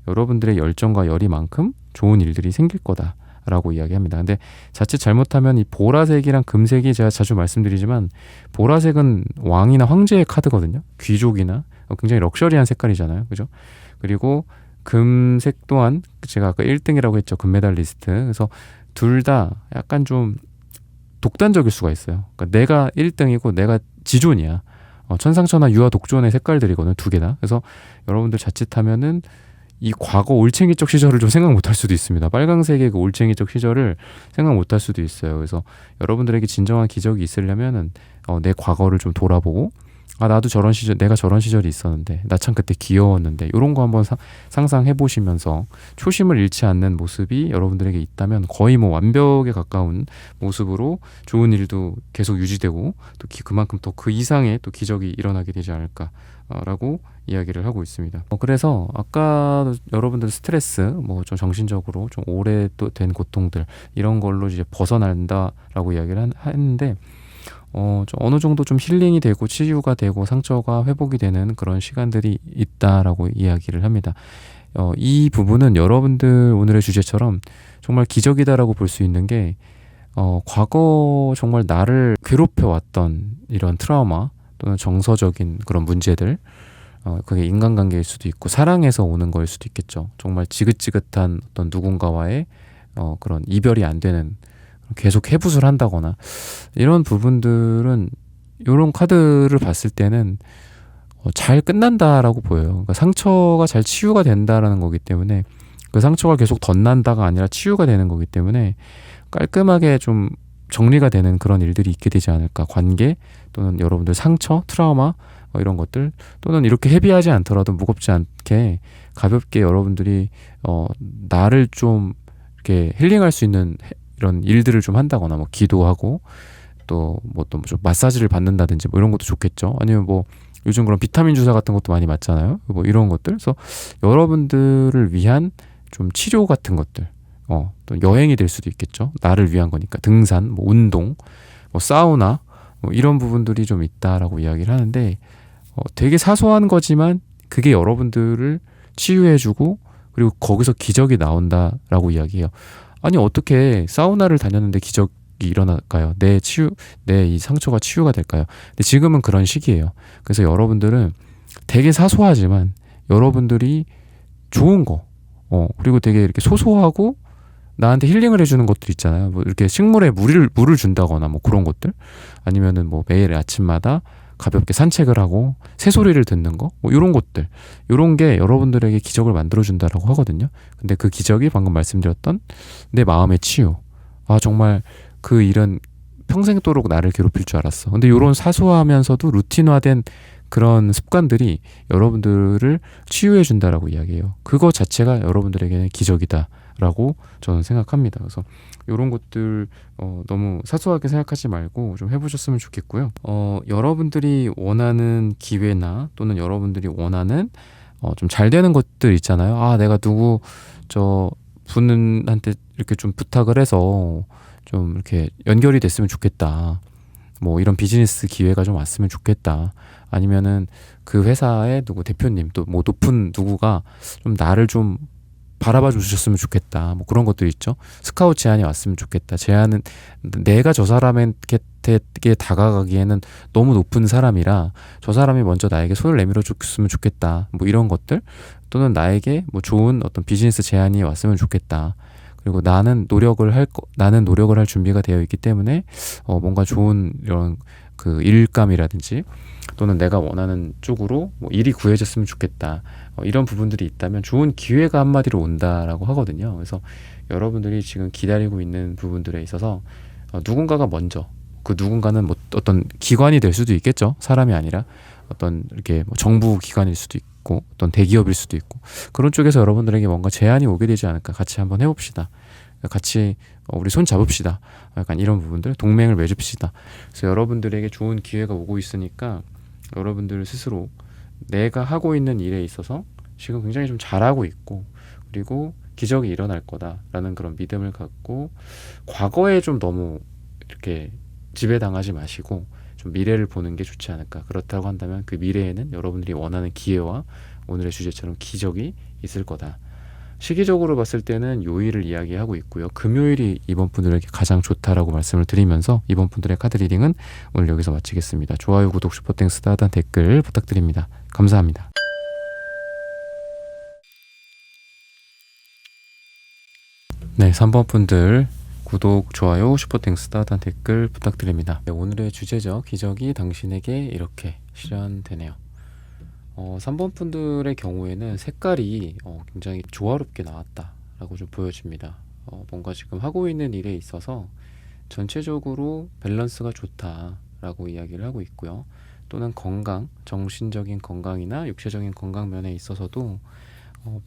여러분들의 열정과 열의만큼 좋은 일들이 생길 거다 라고 이야기합니다. 근데 자칫 잘못하면 이 보라색이랑 금색이, 제가 자주 말씀드리지만 보라색은 왕이나 황제의 카드거든요. 귀족이나 굉장히 럭셔리한 색깔이잖아요. 그죠? 그리고 금색 또한 제가 아까 1등이라고 했죠. 금메달 리스트. 그래서 둘 다 약간 좀 독단적일 수가 있어요. 그러니까 내가 1등이고 내가 지존이야. 천상천하 유아 독존의 색깔들이거든요. 두 개다. 그래서 여러분들 자칫하면은 이 과거 올챙이적 시절을 좀 생각 못할 수도 있습니다. 빨강색의 그 올챙이적 시절을 생각 못할 수도 있어요. 그래서 여러분들에게 진정한 기적이 있으려면은 내 과거를 좀 돌아보고, 나도 내가 저런 시절이 있었는데, 나 참 그때 귀여웠는데, 이런 거 한번 상상해 보시면서 초심을 잃지 않는 모습이 여러분들에게 있다면 거의 뭐 완벽에 가까운 모습으로 좋은 일도 계속 유지되고, 또 그만큼 더 그 이상의 또 기적이 일어나게 되지 않을까라고 이야기를 하고 있습니다. 그래서 아까 여러분들 스트레스, 뭐 좀 정신적으로 좀 오래 또 된 고통들, 이런 걸로 이제 벗어난다라고 이야기를 했는데, 좀 어느 정도 좀 힐링이 되고 치유가 되고 상처가 회복이 되는 그런 시간들이 있다라고 이야기를 합니다. 이 부분은 여러분들 오늘의 주제처럼 정말 기적이다라고 볼 수 있는 게, 과거 정말 나를 괴롭혀왔던 이런 트라우마 또는 정서적인 그런 문제들, 그게 인간관계일 수도 있고 사랑에서 오는 거일 수도 있겠죠. 정말 지긋지긋한 어떤 누군가와의 그런 이별이 안 되는, 계속 해부술 한다거나 이런 부분들은, 이런 카드를 봤을 때는 잘 끝난다라고 보여요. 그러니까 상처가 잘 치유가 된다라는 거기 때문에, 그 상처가 계속 덧난다가 아니라 치유가 되는 거기 때문에 깔끔하게 좀 정리가 되는 그런 일들이 있게 되지 않을까. 관계 또는 여러분들 상처, 트라우마, 이런 것들, 또는 이렇게 헤비하지 않더라도 무겁지 않게 가볍게 여러분들이 나를 좀 이렇게 힐링할 수 있는 이런 일들을 좀 한다거나, 뭐 기도하고 또 뭐 좀 마사지를 받는다든지 뭐 이런 것도 좋겠죠. 아니면 뭐 요즘 그런 비타민 주사 같은 것도 많이 맞잖아요. 뭐 이런 것들. 그래서 여러분들을 위한 좀 치료 같은 것들, 또 여행이 될 수도 있겠죠. 나를 위한 거니까. 등산, 뭐 운동, 뭐 사우나, 뭐 이런 부분들이 좀 있다라고 이야기를 하는데, 되게 사소한 거지만 그게 여러분들을 치유해주고, 그리고 거기서 기적이 나온다라고 이야기해요. 아니, 어떻게 사우나를 다녔는데 기적이 일어날까요? 내 이 상처가 치유가 될까요? 근데 지금은 그런 시기예요. 그래서 여러분들은 되게 사소하지만 여러분들이 좋은 거, 그리고 되게 이렇게 소소하고 나한테 힐링을 해주는 것들 있잖아요. 뭐 이렇게 식물에 물을 준다거나 뭐 그런 것들, 아니면은 뭐 매일 아침마다 가볍게 산책을 하고 새소리를 듣는 거, 뭐 이런 것들, 이런 게 여러분들에게 기적을 만들어준다라고 하거든요. 근데 그 기적이 방금 말씀드렸던 내 마음의 치유. 정말 그 일은 평생도록 나를 괴롭힐 줄 알았어. 근데 이런 사소하면서도 루틴화된 그런 습관들이 여러분들을 치유해준다라고 이야기해요. 그거 자체가 여러분들에게는 기적이다 라고 저는 생각합니다. 그래서 이런 것들 너무 사소하게 생각하지 말고 좀 해보셨으면 좋겠고요. 여러분들이 원하는 기회나 또는 여러분들이 원하는 좀 잘 되는 것들 있잖아요. 아, 내가 누구 저 분한테 이렇게 좀 부탁을 해서 좀 이렇게 연결이 됐으면 좋겠다. 뭐 이런 비즈니스 기회가 좀 왔으면 좋겠다. 아니면은 그 회사의 누구 대표님 또 뭐 높은 누구가 좀 나를 좀 바라봐 주셨으면 좋겠다. 뭐 그런 것들 있죠. 스카우트 제안이 왔으면 좋겠다. 제안은 내가 저 사람에게 다가가기에는 너무 높은 사람이라 저 사람이 먼저 나에게 손을 내밀어 줬으면 좋겠다. 뭐 이런 것들 또는 나에게 뭐 좋은 어떤 비즈니스 제안이 왔으면 좋겠다. 그리고 나는 노력을 할 준비가 되어 있기 때문에 뭔가 좋은 이런 그 일감이라든지 또는 내가 원하는 쪽으로 뭐 일이 구해졌으면 좋겠다. 이런 부분들이 있다면 좋은 기회가 한마디로 온다라고 하거든요. 그래서 여러분들이 지금 기다리고 있는 부분들에 있어서 누군가가 먼저 그 누군가는 뭐 어떤 기관이 될 수도 있겠죠. 사람이 아니라 어떤 이렇게 뭐 정부 기관일 수도 있고 어떤 대기업일 수도 있고 그런 쪽에서 여러분들에게 뭔가 제안이 오게 되지 않을까. 같이 한번 해봅시다. 같이 우리 손 잡읍시다. 약간 이런 부분들 동맹을 맺읍시다. 그래서 여러분들에게 좋은 기회가 오고 있으니까 여러분들 스스로 내가 하고 있는 일에 있어서 지금 굉장히 좀 잘하고 있고 그리고 기적이 일어날 거다라는 그런 믿음을 갖고 과거에 좀 너무 이렇게 지배당하지 마시고 좀 미래를 보는 게 좋지 않을까. 그렇다고 한다면 그 미래에는 여러분들이 원하는 기회와 오늘의 주제처럼 기적이 있을 거다. 시기적으로 봤을 때는 요일을 이야기하고 있고요. 금요일이 이번 분들에게 가장 좋다라고 말씀을 드리면서 이번 분들의 카드 리딩은 오늘 여기서 마치겠습니다. 좋아요, 구독, 슈퍼땡스, 따뜻한 댓글 부탁드립니다. 감사합니다. 네, 3번 분들 구독, 좋아요, 슈퍼땡스, 따뜻한 댓글 부탁드립니다. 네, 오늘의 주제죠. 기적이 당신에게 이렇게 실현되네요. 3번 분들의 경우에는 색깔이 굉장히 조화롭게 나왔다라고 좀 보여집니다. 뭔가 지금 하고 있는 일에 있어서 전체적으로 밸런스가 좋다라고 이야기를 하고 있고요. 또는 건강, 정신적인 건강이나 육체적인 건강 면에 있어서도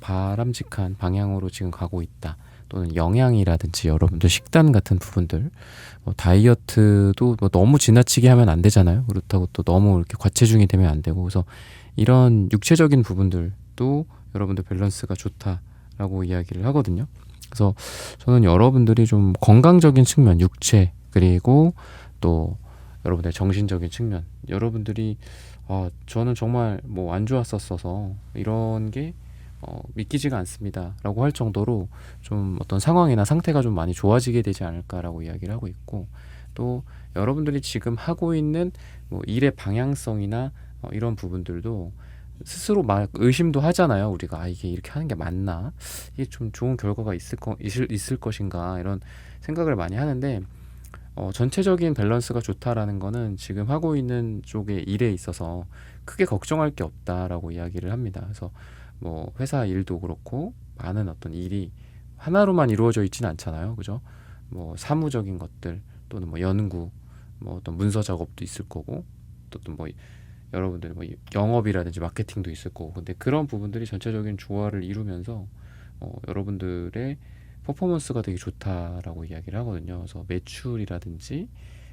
바람직한 방향으로 지금 가고 있다. 또는 영양이라든지 여러분들 식단 같은 부분들, 다이어트도 뭐 너무 지나치게 하면 안 되잖아요. 그렇다고 또 너무 이렇게 과체중이 되면 안 되고, 그래서 이런 육체적인 부분들도 여러분들 밸런스가 좋다라고 이야기를 하거든요. 그래서 저는 여러분들이 좀 건강적인 측면, 육체 그리고 또 여러분들의 정신적인 측면, 여러분들이 저는 정말 뭐 안 좋았었어서 이런 게 믿기지가 않습니다 라고 할 정도로 좀 어떤 상황이나 상태가 좀 많이 좋아지게 되지 않을까라고 이야기를 하고 있고, 또 여러분들이 지금 하고 있는 뭐 일의 방향성이나 이런 부분들도 스스로 막 의심도 하잖아요. 우리가 이게 이렇게 하는 게 맞나, 이게 좀 좋은 결과가 있을 것인가, 이런 생각을 많이 하는데 전체적인 밸런스가 좋다라는 거는 지금 하고 있는 쪽의 일에 있어서 크게 걱정할 게 없다라고 이야기를 합니다. 그래서 뭐 회사 일도 그렇고 많은 어떤 일이 하나로만 이루어져 있지는 않잖아요. 그죠? 뭐 사무적인 것들 또는 뭐 연구, 뭐 어떤 문서 작업도 있을 거고, 또 뭐 여러분들 뭐 영업이라든지 마케팅도 있을 거고, 근데 그런 부분들이 전체적인 조화를 이루면서 여러분들의 퍼포먼스가 되게 좋다라고 이야기를 하거든요. 그래서 매출이라든지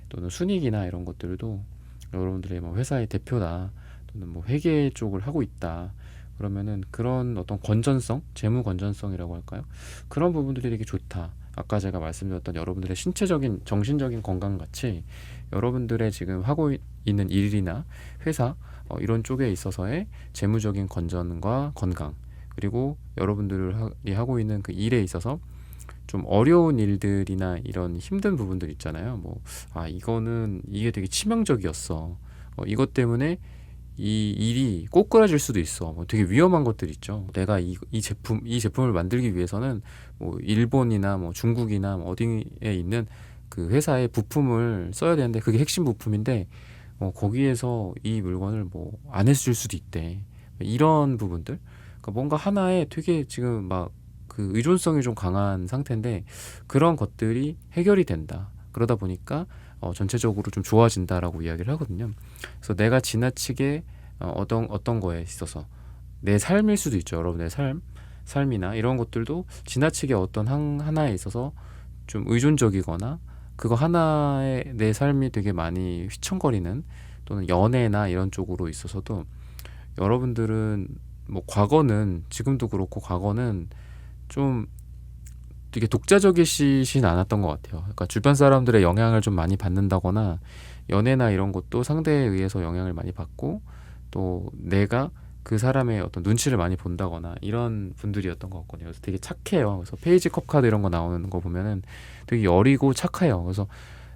또는 순이익이나 이런 것들도 여러분들의 뭐 회사의 대표다 또는 뭐 회계 쪽을 하고 있다 그러면은 그런 어떤 건전성, 재무 건전성이라고 할까요? 그런 부분들이 되게 좋다. 아까 제가 말씀드렸던 여러분들의 신체적인, 정신적인 건강 같이 여러분들의 지금 하고 있는 일이나 회사 이런 쪽에 있어서의 재무적인 건전과 건강, 그리고 여러분들이 하고 있는 그 일에 있어서 좀 어려운 일들이나 이런 힘든 부분들 있잖아요. 뭐 이게 되게 치명적이었어. 이것 때문에 이 일이 꼬꾸라질 수도 있어. 뭐 되게 위험한 것들 있죠. 내가 이 제품을 만들기 위해서는 뭐 일본이나 뭐 중국이나 뭐 어디에 있는 그 회사의 부품을 써야 되는데 그게 핵심 부품인데 거기에서 이 물건을 뭐 안 해줄 수도 있대. 이런 부분들. 그러니까 뭔가 하나에 되게 지금 막 그 의존성이 좀 강한 상태인데 그런 것들이 해결이 된다. 그러다 보니까 전체적으로 좀 좋아진다라고 이야기를 하거든요. 그래서 내가 지나치게 어떤 거에 있어서 내 삶일 수도 있죠. 여러분의 삶, 삶이나 이런 것들도 지나치게 어떤 하나에 있어서 좀 의존적이거나 그거 하나에 내 삶이 되게 많이 휘청거리는, 또는 연애나 이런 쪽으로 있어서도 여러분들은 뭐 과거는, 지금도 그렇고 과거는 좀 되게 독자적이시진 않았던 것 같아요. 그러니까 주변 사람들의 영향을 좀 많이 받는다거나, 연애나 이런 것도 상대에 의해서 영향을 많이 받고, 또 내가 그 사람의 어떤 눈치를 많이 본다거나 이런 분들이었던 것 같거든요. 그래서 되게 착해요. 그래서 페이지 컵 카드 이런 거 나오는 거 보면은 되게 여리고 착해요. 그래서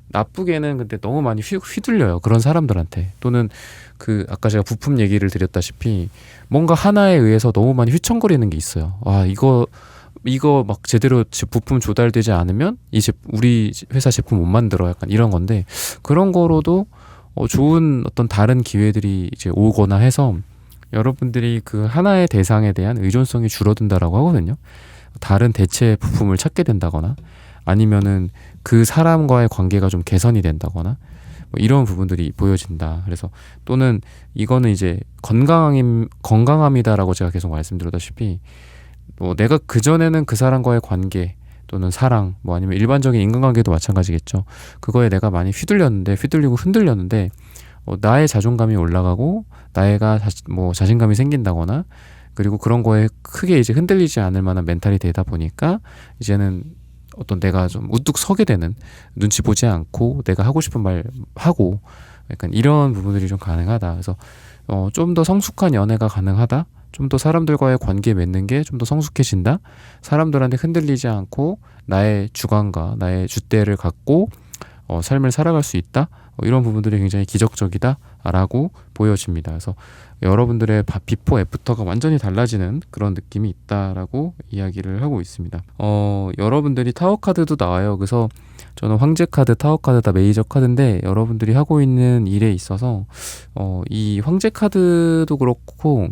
나쁘게는 근데 너무 많이 휘둘려요. 그런 사람들한테. 또는 그 아까 제가 부품 얘기를 드렸다시피 뭔가 하나에 의해서 너무 많이 휘청거리는 게 있어요. 아, 이거 막 제대로 부품 조달되지 않으면 우리 회사 제품 못 만들어, 약간 이런 건데, 그런 거로도 좋은 어떤 다른 기회들이 이제 오거나 해서 여러분들이 그 하나의 대상에 대한 의존성이 줄어든다라고 하거든요. 다른 대체 부품을 찾게 된다거나, 아니면은 그 사람과의 관계가 좀 개선이 된다거나, 뭐 이런 부분들이 보여진다. 그래서 또는 이거는 이제 건강함이다라고 제가 계속 말씀드렸다시피, 뭐 내가 그전에는 그 사람과의 관계 또는 사랑, 뭐 아니면 일반적인 인간관계도 마찬가지겠죠. 그거에 내가 많이 휘둘리고 흔들렸는데, 나의 자존감이 올라가고 나의가 뭐 자신감이 생긴다거나, 그리고 그런 거에 크게 이제 흔들리지 않을 만한 멘탈이 되다 보니까 이제는 어떤 내가 좀 우뚝 서게 되는, 눈치 보지 않고 내가 하고 싶은 말 하고, 약간 이런 부분들이 좀 가능하다. 그래서 좀 더 성숙한 연애가 가능하다. 좀 더 사람들과의 관계 맺는 게 좀 더 성숙해진다. 사람들한테 흔들리지 않고 나의 주관과 나의 줏대를 갖고 삶을 살아갈 수 있다. 이런 부분들이 굉장히 기적적이다라고 보여집니다. 그래서 여러분들의 비포 애프터가 완전히 달라지는 그런 느낌이 있다라고 이야기를 하고 있습니다. 여러분들이 타워 카드도 나와요. 그래서 저는 황제 카드, 타워 카드 다 메이저 카드인데, 여러분들이 하고 있는 일에 있어서 이 황제 카드도 그렇고,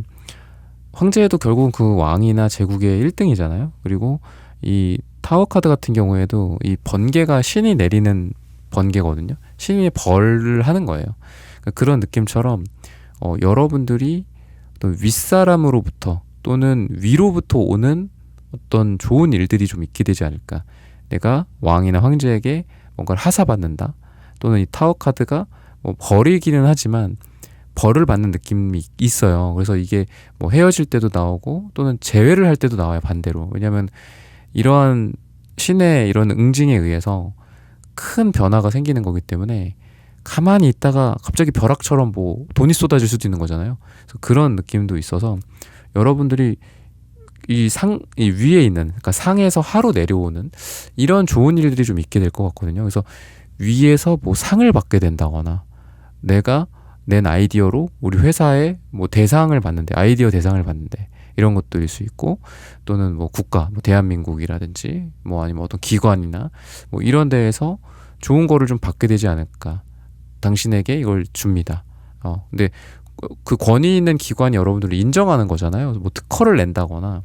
황제도 결국은 그 왕이나 제국의 1등이잖아요. 그리고 이 타워 카드 같은 경우에도 이 번개가 신이 내리는 번개거든요. 신이 벌을 하는 거예요. 그러니까 그런 느낌처럼 여러분들이 어떤 윗사람으로부터 또는 위로부터 오는 어떤 좋은 일들이 좀 있게 되지 않을까. 내가 왕이나 황제에게 뭔가를 하사받는다. 또는 이 타워 카드가 뭐 벌이기는 하지만 벌을 받는 느낌이 있어요. 그래서 이게 뭐 헤어질 때도 나오고 또는 재회를 할 때도 나와요, 반대로. 왜냐하면 이러한 신의 이런 응징에 의해서 큰 변화가 생기는 거기 때문에, 가만히 있다가 갑자기 벼락처럼 뭐 돈이 쏟아질 수도 있는 거잖아요. 그래서 그런 느낌도 있어서 여러분들이 이 위에 있는, 그러니까 상에서 하로 내려오는 이런 좋은 일들이 좀 있게 될 것 같거든요. 그래서 위에서 뭐 상을 받게 된다거나, 내가 낸 아이디어로 우리 회사에 뭐 대상을 받는데, 아이디어 대상을 받는데, 이런 것들일 수 있고, 또는 뭐 국가, 뭐 대한민국이라든지 뭐 아니면 어떤 기관이나 뭐 이런 데에서 좋은 거를 좀 받게 되지 않을까. 당신에게 이걸 줍니다. 근데 그 권위 있는 기관이 여러분들을 인정하는 거잖아요. 뭐 특허를 낸다거나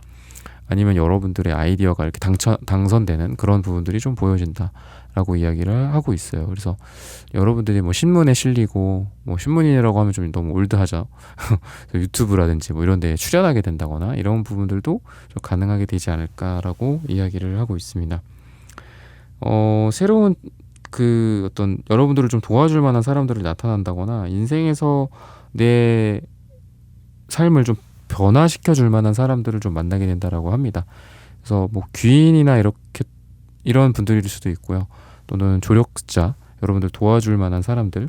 아니면 여러분들의 아이디어가 이렇게 당선되는 그런 부분들이 좀 보여진다라고 이야기를 하고 있어요. 그래서 여러분들이 뭐 신문에 실리고, 뭐 신문인이라고 하면 좀 너무 올드하죠. 유튜브라든지 뭐 이런 데에 출연하게 된다거나 이런 부분들도 좀 가능하게 되지 않을까라고 이야기를 하고 있습니다. 새로운 그 어떤 여러분들을 좀 도와줄 만한 사람들이 나타난다거나, 인생에서 내 삶을 좀 변화시켜 줄 만한 사람들을 좀 만나게 된다라고 합니다. 그래서 뭐 귀인이나 이런 분들일 수도 있고요. 또는 조력자, 여러분들 도와줄 만한 사람들,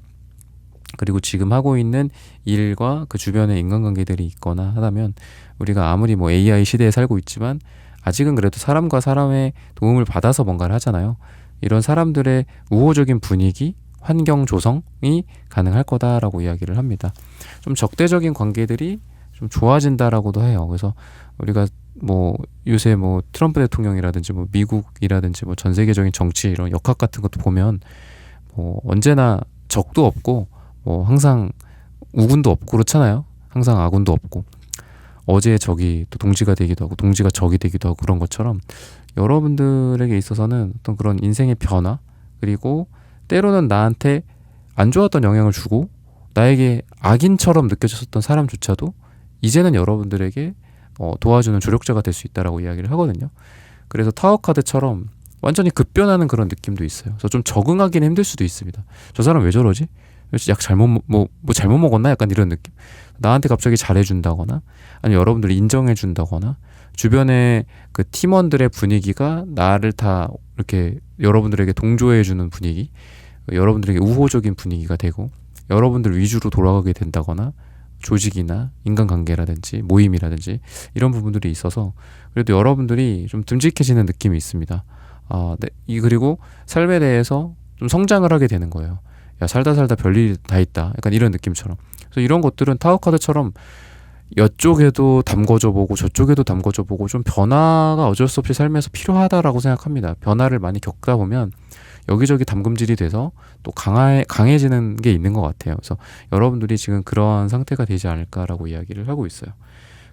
그리고 지금 하고 있는 일과 그 주변의 인간관계들이 있거나 하다면, 우리가 아무리 뭐 AI 시대에 살고 있지만 아직은 그래도 사람과 사람의 도움을 받아서 뭔가를 하잖아요. 이런 사람들의 우호적인 분위기, 환경 조성이 가능할 거다라고 이야기를 합니다. 좀 적대적인 관계들이 좀 좋아진다라고도 해요. 그래서 우리가 뭐 요새 뭐 트럼프 대통령이라든지 뭐 미국이라든지 뭐 전 세계적인 정치 이런 역학 같은 것도 보면, 뭐 언제나 적도 없고 뭐 항상 우군도 없고 그렇잖아요. 항상 아군도 없고, 어제의 적이 또 동지가 되기도 하고 동지가 적이 되기도 하고, 그런 것처럼 여러분들에게 있어서는 어떤 그런 인생의 변화, 그리고 때로는 나한테 안 좋았던 영향을 주고 나에게 악인처럼 느껴졌었던 사람조차도 이제는 여러분들에게 도와주는 조력자가 될 수 있다라고 이야기를 하거든요. 그래서 타워 카드처럼 완전히 급변하는 그런 느낌도 있어요. 그래서 좀 적응하기는 힘들 수도 있습니다. 저 사람 왜 저러지? 약 잘못 뭐 잘못 먹었나? 약간 이런 느낌. 나한테 갑자기 잘해준다거나 아니면 여러분들이 인정해준다거나 주변에 그 팀원들의 분위기가 나를 다 이렇게 여러분들에게 동조해주는 분위기, 여러분들에게 우호적인 분위기가 되고 여러분들 위주로 돌아가게 된다거나 조직이나 인간관계라든지 모임이라든지 이런 부분들이 있어서 그래도 여러분들이 좀 듬직해지는 느낌이 있습니다. 네. 그리고 삶에 대해서 좀 성장을 하게 되는 거예요. 야, 살다 살다 별일이 다 있다. 약간 이런 느낌처럼. 그래서 이런 것들은 타워카드처럼 이쪽에도 담궈져 보고 저쪽에도 담궈져 보고 좀 변화가 어쩔 수 없이 삶에서 필요하다라고 생각합니다. 변화를 많이 겪다 보면 여기저기 담금질이 돼서 또 강해지는 게 있는 것 같아요. 그래서 여러분들이 지금 그런 상태가 되지 않을까라고 이야기를 하고 있어요.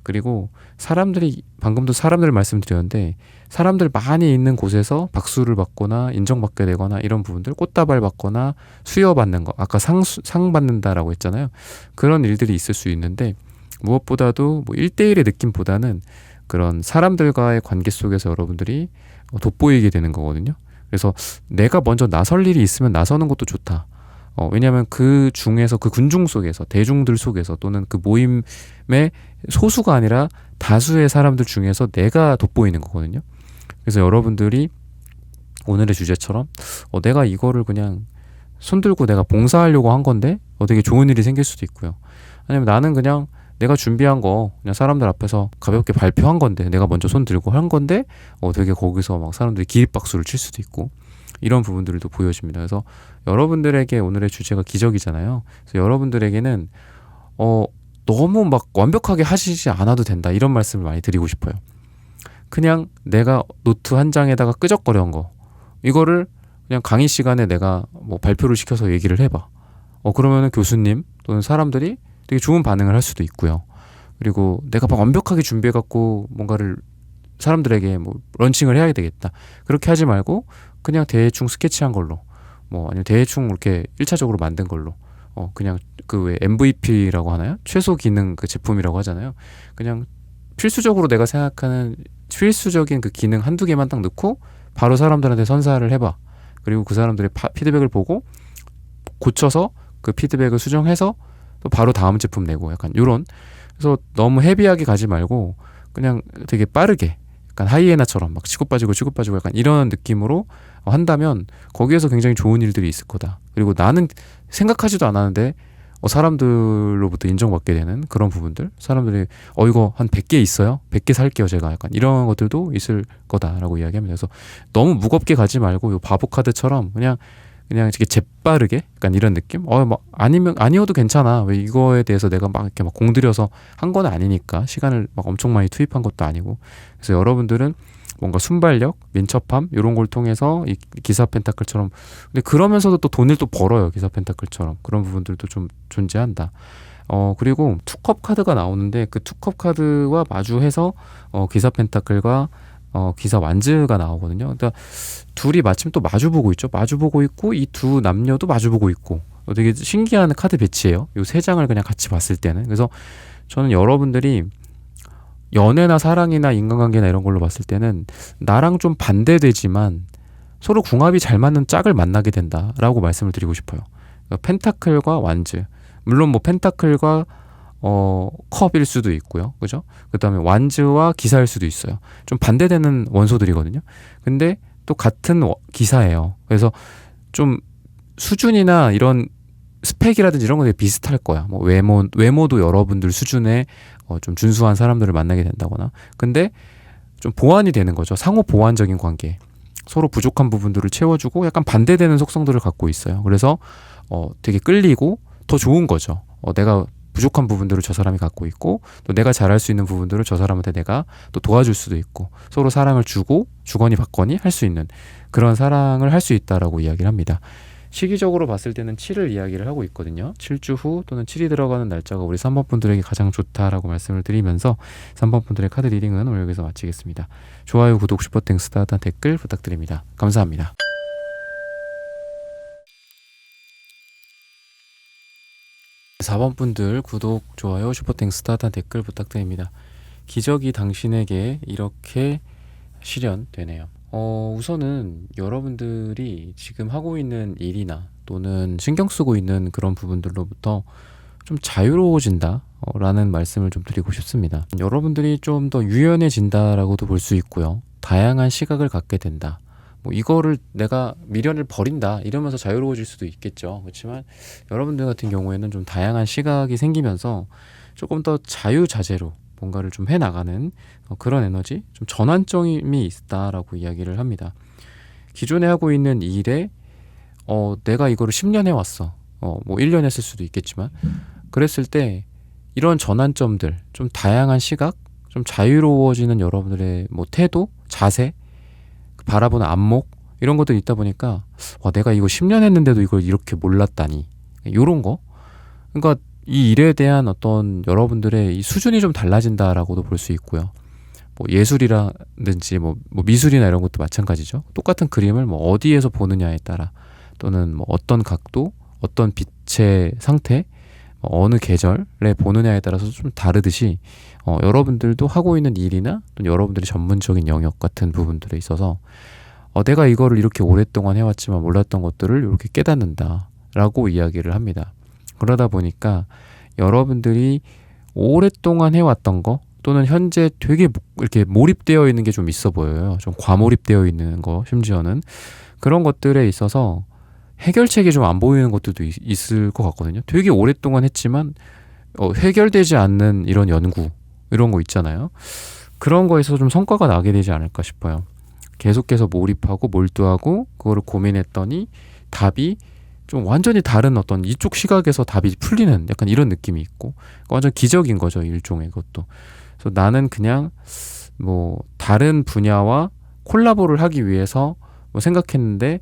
그리고 사람들이 방금도 사람들 말씀드렸는데 사람들 많이 있는 곳에서 박수를 받거나 인정받게 되거나 이런 부분들 꽃다발 받거나 수여받는 거 아까 상 받는다라고 했잖아요. 그런 일들이 있을 수 있는데 무엇보다도 뭐 1대1의 느낌보다는 그런 사람들과의 관계 속에서 여러분들이 돋보이게 되는 거거든요. 그래서 내가 먼저 나설 일이 있으면 나서는 것도 좋다. 왜냐하면 그 중에서 그 군중 속에서 대중들 속에서 또는 그 모임의 소수가 아니라 다수의 사람들 중에서 내가 돋보이는 거거든요. 그래서 여러분들이 오늘의 주제처럼 내가 이거를 그냥 손들고 내가 봉사하려고 한 건데 되게 좋은 일이 생길 수도 있고요. 아니면 나는 그냥 내가 준비한 거 그냥 사람들 앞에서 가볍게 발표한 건데 내가 먼저 손 들고 한 건데 되게 거기서 막 사람들이 기립박수를 칠 수도 있고 이런 부분들도 보여집니다. 그래서 여러분들에게 오늘의 주제가 기적이잖아요. 그래서 여러분들에게는 너무 막 완벽하게 하시지 않아도 된다 이런 말씀을 많이 드리고 싶어요. 그냥 내가 노트 한 장에다가 끄적거려한 거 이거를 그냥 강의 시간에 내가 뭐 발표를 시켜서 얘기를 해봐. 그러면은 교수님 또는 사람들이 되게 좋은 반응을 할 수도 있고요. 그리고 내가 막 완벽하게 준비해갖고 뭔가를 사람들에게 뭐 런칭을 해야 되겠다. 그렇게 하지 말고 그냥 대충 스케치한 걸로 뭐 아니면 대충 이렇게 1차적으로 만든 걸로 그냥 그 왜 MVP라고 하나요? 최소 기능 그 제품이라고 하잖아요. 그냥 필수적으로 내가 생각하는 필수적인 그 기능 한두 개만 딱 넣고 바로 사람들한테 선사를 해봐. 그리고 그 사람들의 피드백을 보고 고쳐서 그 피드백을 수정해서 또 바로 다음 제품 내고 약간 요런. 그래서 너무 헤비하게 가지 말고 그냥 되게 빠르게 약간 하이에나처럼 막 치고 빠지고 약간 이런 느낌으로 한다면 거기에서 굉장히 좋은 일들이 있을 거다. 그리고 나는 생각하지도 않았는데 사람들로부터 인정받게 되는 그런 부분들, 사람들이 이거 한 100개 있어요? 100개 살게요 제가. 약간 이런 것들도 있을 거다라고 이야기합니다. 그래서 너무 무겁게 가지 말고 요 바보 카드처럼 그냥 이렇게 재빠르게 약간 이런 느낌? 막 아니어도 괜찮아. 왜 이거에 대해서 내가 막 이렇게 막 공들여서 한 건 아니니까 시간을 막 엄청 많이 투입한 것도 아니고. 그래서 여러분들은 뭔가 순발력, 민첩함 이런 걸 통해서 이 기사 펜타클처럼 근데 그러면서도 또 돈을 또 벌어요. 기사 펜타클처럼 그런 부분들도 좀 존재한다. 그리고 투컵 카드가 나오는데 그 투컵 카드와 마주해서 기사 펜타클과 기사 완즈가 나오거든요. 그러니까 둘이 마침 또 마주보고 있죠. 마주보고 있고 이 두 남녀도 마주보고 있고 되게 신기한 카드 배치예요. 이 세 장을 그냥 같이 봤을 때는. 그래서 저는 여러분들이 연애나 사랑이나 인간관계나 이런 걸로 봤을 때는 나랑 좀 반대되지만 서로 궁합이 잘 맞는 짝을 만나게 된다라고 말씀을 드리고 싶어요. 그러니까 펜타클과 완즈. 물론 뭐 펜타클과 컵일 수도 있고요. 그죠? 그 다음에 완즈와 기사일 수도 있어요. 좀 반대되는 원소들이거든요. 근데 또 같은 기사예요. 그래서 좀 수준이나 이런 스펙이라든지 이런 것들이 비슷할 거야. 뭐 외모도 여러분들 수준의 좀 준수한 사람들을 만나게 된다거나. 근데 좀 보완이 되는 거죠. 상호 보완적인 관계. 서로 부족한 부분들을 채워주고 약간 반대되는 속성들을 갖고 있어요. 그래서 되게 끌리고 더 좋은 거죠. 내가 부족한 부분들을 저 사람이 갖고 있고 또 내가 잘할 수 있는 부분들을 저 사람한테 내가 또 도와줄 수도 있고 서로 사랑을 주고 주거니 받거니 할 수 있는 그런 사랑을 할 수 있다라고 이야기를 합니다. 시기적으로 봤을 때는 7을 이야기를 하고 있거든요. 7주 후 또는 7이 들어가는 날짜가 우리 3번 분들에게 가장 좋다라고 말씀을 드리면서 3번 분들의 카드 리딩은 오늘 여기서 마치겠습니다. 좋아요, 구독, 슈퍼땡스, 따뜻한 댓글 부탁드립니다. 감사합니다. 4번 분들 구독, 좋아요, 슈퍼땡스, 따뜻한 댓글 부탁드립니다. 기적이 당신에게 이렇게 실현되네요. 우선은 여러분들이 지금 하고 있는 일이나 또는 신경 쓰고 있는 그런 부분들로부터 좀 자유로워진다 라는 말씀을 좀 드리고 싶습니다. 여러분들이 좀 더 유연해진다라고도 볼 수 있고요. 다양한 시각을 갖게 된다. 뭐 이거를 내가 미련을 버린다 이러면서 자유로워질 수도 있겠죠. 그렇지만 여러분들 같은 경우에는 좀 다양한 시각이 생기면서 조금 더 자유자재로 뭔가를 좀 해나가는 그런 에너지, 좀 전환점이 있다라고 이야기를 합니다. 기존에 하고 있는 일에 내가 이거를 10년 해왔어. 뭐 1년 했을 수도 있겠지만 그랬을 때 이런 전환점들, 좀 다양한 시각, 좀 자유로워지는 여러분들의 뭐 태도, 자세, 바라보는 안목 이런 것들이 있다 보니까 내가 이거 10년 했는데도 이걸 이렇게 몰랐다니 요런 거. 그러니까 이 일에 대한 어떤 여러분들의 이 수준이 좀 달라진다라고도 볼 수 있고요. 뭐 예술이라든지 뭐 미술이나 이런 것도 마찬가지죠. 똑같은 그림을 뭐 어디에서 보느냐에 따라 또는 뭐 어떤 각도, 어떤 빛의 상태, 어느 계절에 보느냐에 따라서 좀 다르듯이 여러분들도 하고 있는 일이나 또는 여러분들의 전문적인 영역 같은 부분들에 있어서 내가 이거를 이렇게 오랫동안 해왔지만 몰랐던 것들을 이렇게 깨닫는다라고 이야기를 합니다. 그러다 보니까 여러분들이 오랫동안 해왔던 거 또는 현재 되게 이렇게 몰입되어 있는 게 좀 있어 보여요. 좀 과몰입되어 있는 거, 심지어는 그런 것들에 있어서 해결책이 좀 안 보이는 것들도 있을 것 같거든요. 되게 오랫동안 했지만 해결되지 않는 이런 연구 이런 거 있잖아요. 그런 거에서 좀 성과가 나게 되지 않을까 싶어요. 계속해서 몰입하고 몰두하고 그거를 고민했더니 답이 좀 완전히 다른 어떤 이쪽 시각에서 답이 풀리는 약간 이런 느낌이 있고 완전 기적인 거죠, 일종의 것도. 그래서 나는 그냥 뭐 다른 분야와 콜라보를 하기 위해서 뭐 생각했는데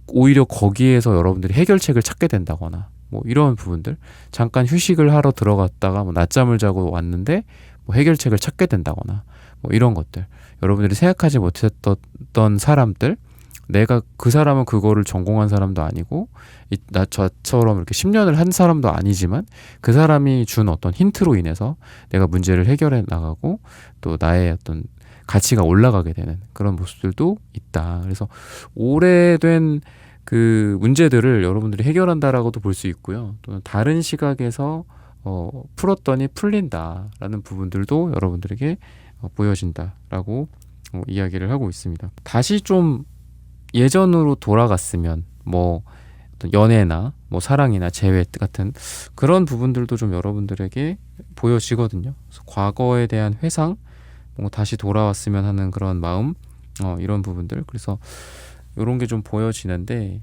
오히려 거기에서 여러분들이 해결책을 찾게 된다거나 뭐 이런 부분들, 잠깐 휴식을 하러 들어갔다가 뭐 낮잠을 자고 왔는데 뭐 해결책을 찾게 된다거나 뭐 이런 것들, 여러분들이 생각하지 못했던 사람들, 내가 그 사람은 그거를 전공한 사람도 아니고 저처럼 이렇게 10년을 한 사람도 아니지만 그 사람이 준 어떤 힌트로 인해서 내가 문제를 해결해 나가고 또 나의 어떤 가치가 올라가게 되는 그런 모습들도 있다. 그래서 오래된 그 문제들을 여러분들이 해결한다라고도 볼 수 있고요. 또는 다른 시각에서 풀었더니 풀린다라는 부분들도 여러분들에게 보여진다라고 이야기를 하고 있습니다. 다시 좀 예전으로 돌아갔으면 뭐 어떤 연애나 뭐 사랑이나 재회 같은 그런 부분들도 좀 여러분들에게 보여지거든요. 그래서 과거에 대한 회상, 뭐 다시 돌아왔으면 하는 그런 마음, 이런 부분들. 그래서 이런 게 좀 보여지는데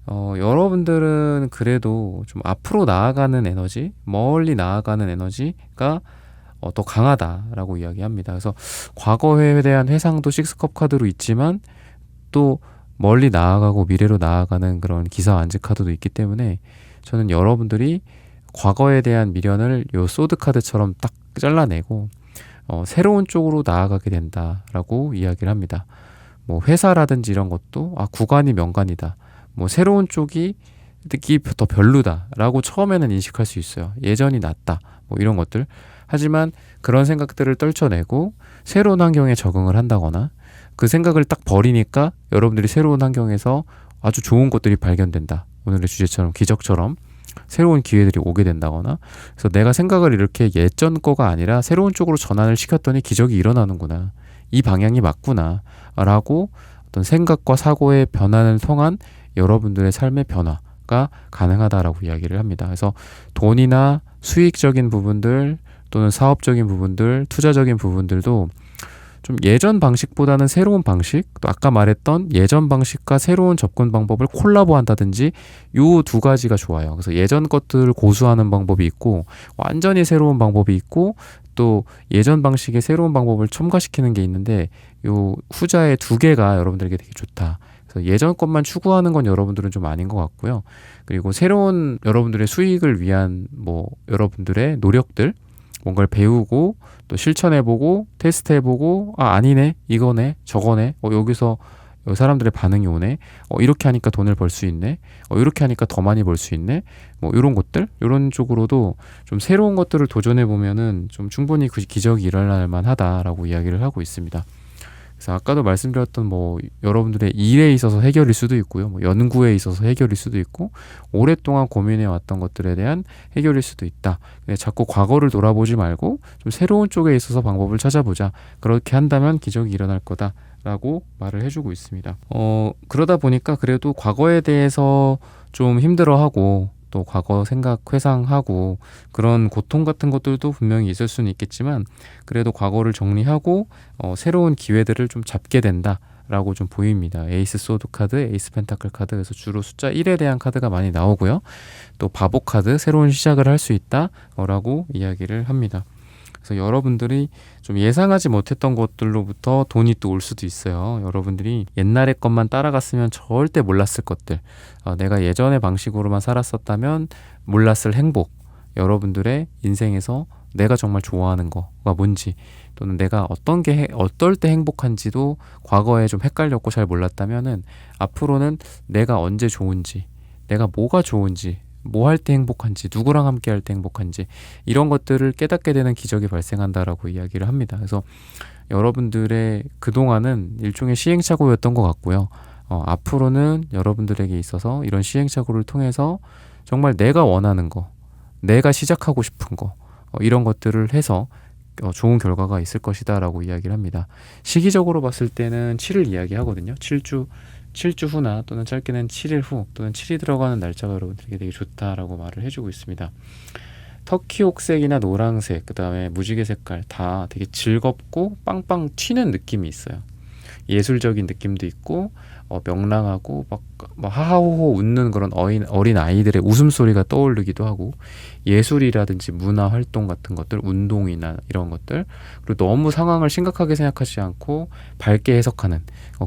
여러분들은 그래도 좀 앞으로 나아가는 에너지, 멀리 나아가는 에너지가 더 강하다라고 이야기합니다. 그래서 과거에 대한 회상도 식스컵 카드로 있지만 또 멀리 나아가고 미래로 나아가는 그런 기사 안지 카드도 있기 때문에 저는 여러분들이 과거에 대한 미련을 요 소드 카드처럼 딱 잘라내고 새로운 쪽으로 나아가게 된다라고 이야기를 합니다. 뭐 회사라든지 이런 것도 구간이 명간이다. 뭐 새로운 쪽이 느끼 더 별로다라고 처음에는 인식할 수 있어요. 예전이 낫다. 뭐 이런 것들. 하지만 그런 생각들을 떨쳐내고 새로운 환경에 적응을 한다거나 그 생각을 딱 버리니까 여러분들이 새로운 환경에서 아주 좋은 것들이 발견된다. 오늘의 주제처럼 기적처럼 새로운 기회들이 오게 된다거나, 그래서 내가 생각을 이렇게 예전 거가 아니라 새로운 쪽으로 전환을 시켰더니 기적이 일어나는구나. 이 방향이 맞구나. 라고 어떤 생각과 사고의 변화를 통한 여러분들의 삶의 변화가 가능하다라고 이야기를 합니다. 그래서 돈이나 수익적인 부분들 또는 사업적인 부분들, 투자적인 부분들도 좀 예전 방식보다는 새로운 방식, 또 아까 말했던 예전 방식과 새로운 접근 방법을 콜라보한다든지 요 두 가지가 좋아요. 그래서 예전 것들을 고수하는 방법이 있고 완전히 새로운 방법이 있고 또 예전 방식의 새로운 방법을 첨가시키는 게 있는데 요 후자의 두 개가 여러분들에게 되게 좋다. 그래서 예전 것만 추구하는 건 여러분들은 좀 아닌 것 같고요. 그리고 새로운 여러분들의 수익을 위한 뭐 여러분들의 노력들, 뭔가를 배우고 또 실천해보고 테스트해보고 아니네 이거네 저거네 여기서 사람들의 반응이 오네. 이렇게 하니까 돈을 벌 수 있네. 이렇게 하니까 더 많이 벌 수 있네. 뭐 이런 것들, 이런 쪽으로도 좀 새로운 것들을 도전해 보면은 좀 충분히 그 기적이 일어날 만하다라고 이야기를 하고 있습니다. 그래서 아까도 말씀드렸던 뭐 여러분들의 일에 있어서 해결일 수도 있고요. 뭐 연구에 있어서 해결일 수도 있고 오랫동안 고민해 왔던 것들에 대한 해결일 수도 있다. 자꾸 과거를 돌아보지 말고 좀 새로운 쪽에 있어서 방법을 찾아보자. 그렇게 한다면 기적이 일어날 거다. 라고 말을 해주고 있습니다. 그러다 보니까 그래도 과거에 대해서 좀 힘들어하고 또 과거 생각 회상하고 그런 고통 같은 것들도 분명히 있을 수는 있겠지만 그래도 과거를 정리하고 새로운 기회들을 좀 잡게 된다라고 좀 보입니다. 에이스 소드 카드, 에이스 펜타클 카드, 그래서 주로 숫자 1에 대한 카드가 많이 나오고요. 또 바보 카드, 새로운 시작을 할 수 있다라고 이야기를 합니다. 그래서 여러분들이 좀 예상하지 못했던 것들로부터 돈이 또 올 수도 있어요. 여러분들이 옛날의 것만 따라갔으면 절대 몰랐을 것들, 내가 예전의 방식으로만 살았었다면 몰랐을 행복, 여러분들의 인생에서 내가 정말 좋아하는 거가 뭔지, 또는 내가 어떨 때 행복한지도 과거에 좀 헷갈렸고 잘 몰랐다면은 앞으로는 내가 언제 좋은지, 내가 뭐가 좋은지, 뭐 할 때 행복한지, 누구랑 함께 할 때 행복한지, 이런 것들을 깨닫게 되는 기적이 발생한다라고 이야기를 합니다. 그래서 여러분들의 그동안은 일종의 시행착오였던 것 같고요. 앞으로는 여러분들에게 있어서 이런 시행착오를 통해서 정말 내가 원하는 거, 내가 시작하고 싶은 거, 이런 것들을 해서 좋은 결과가 있을 것이다 라고 이야기를 합니다. 시기적으로 봤을 때는 7을 이야기하거든요. 7주 후나 또는 짧게는 7일 후 또는 7이 들어가는 날짜가 여러분들에게 되게 좋다라고 말을 해주고 있습니다. 터키 옥색이나 노란색, 그 다음에 무지개 색깔 다 되게 즐겁고 빵빵 튀는 느낌이 있어요. 예술적인 느낌도 있고 명랑하고 막 하하호호 웃는 그런 어린 아이들의 웃음소리가 떠오르기도 하고, 예술이라든지 문화 활동 같은 것들, 운동이나 이런 것들, 그리고 너무 상황을 심각하게 생각하지 않고 밝게 해석하는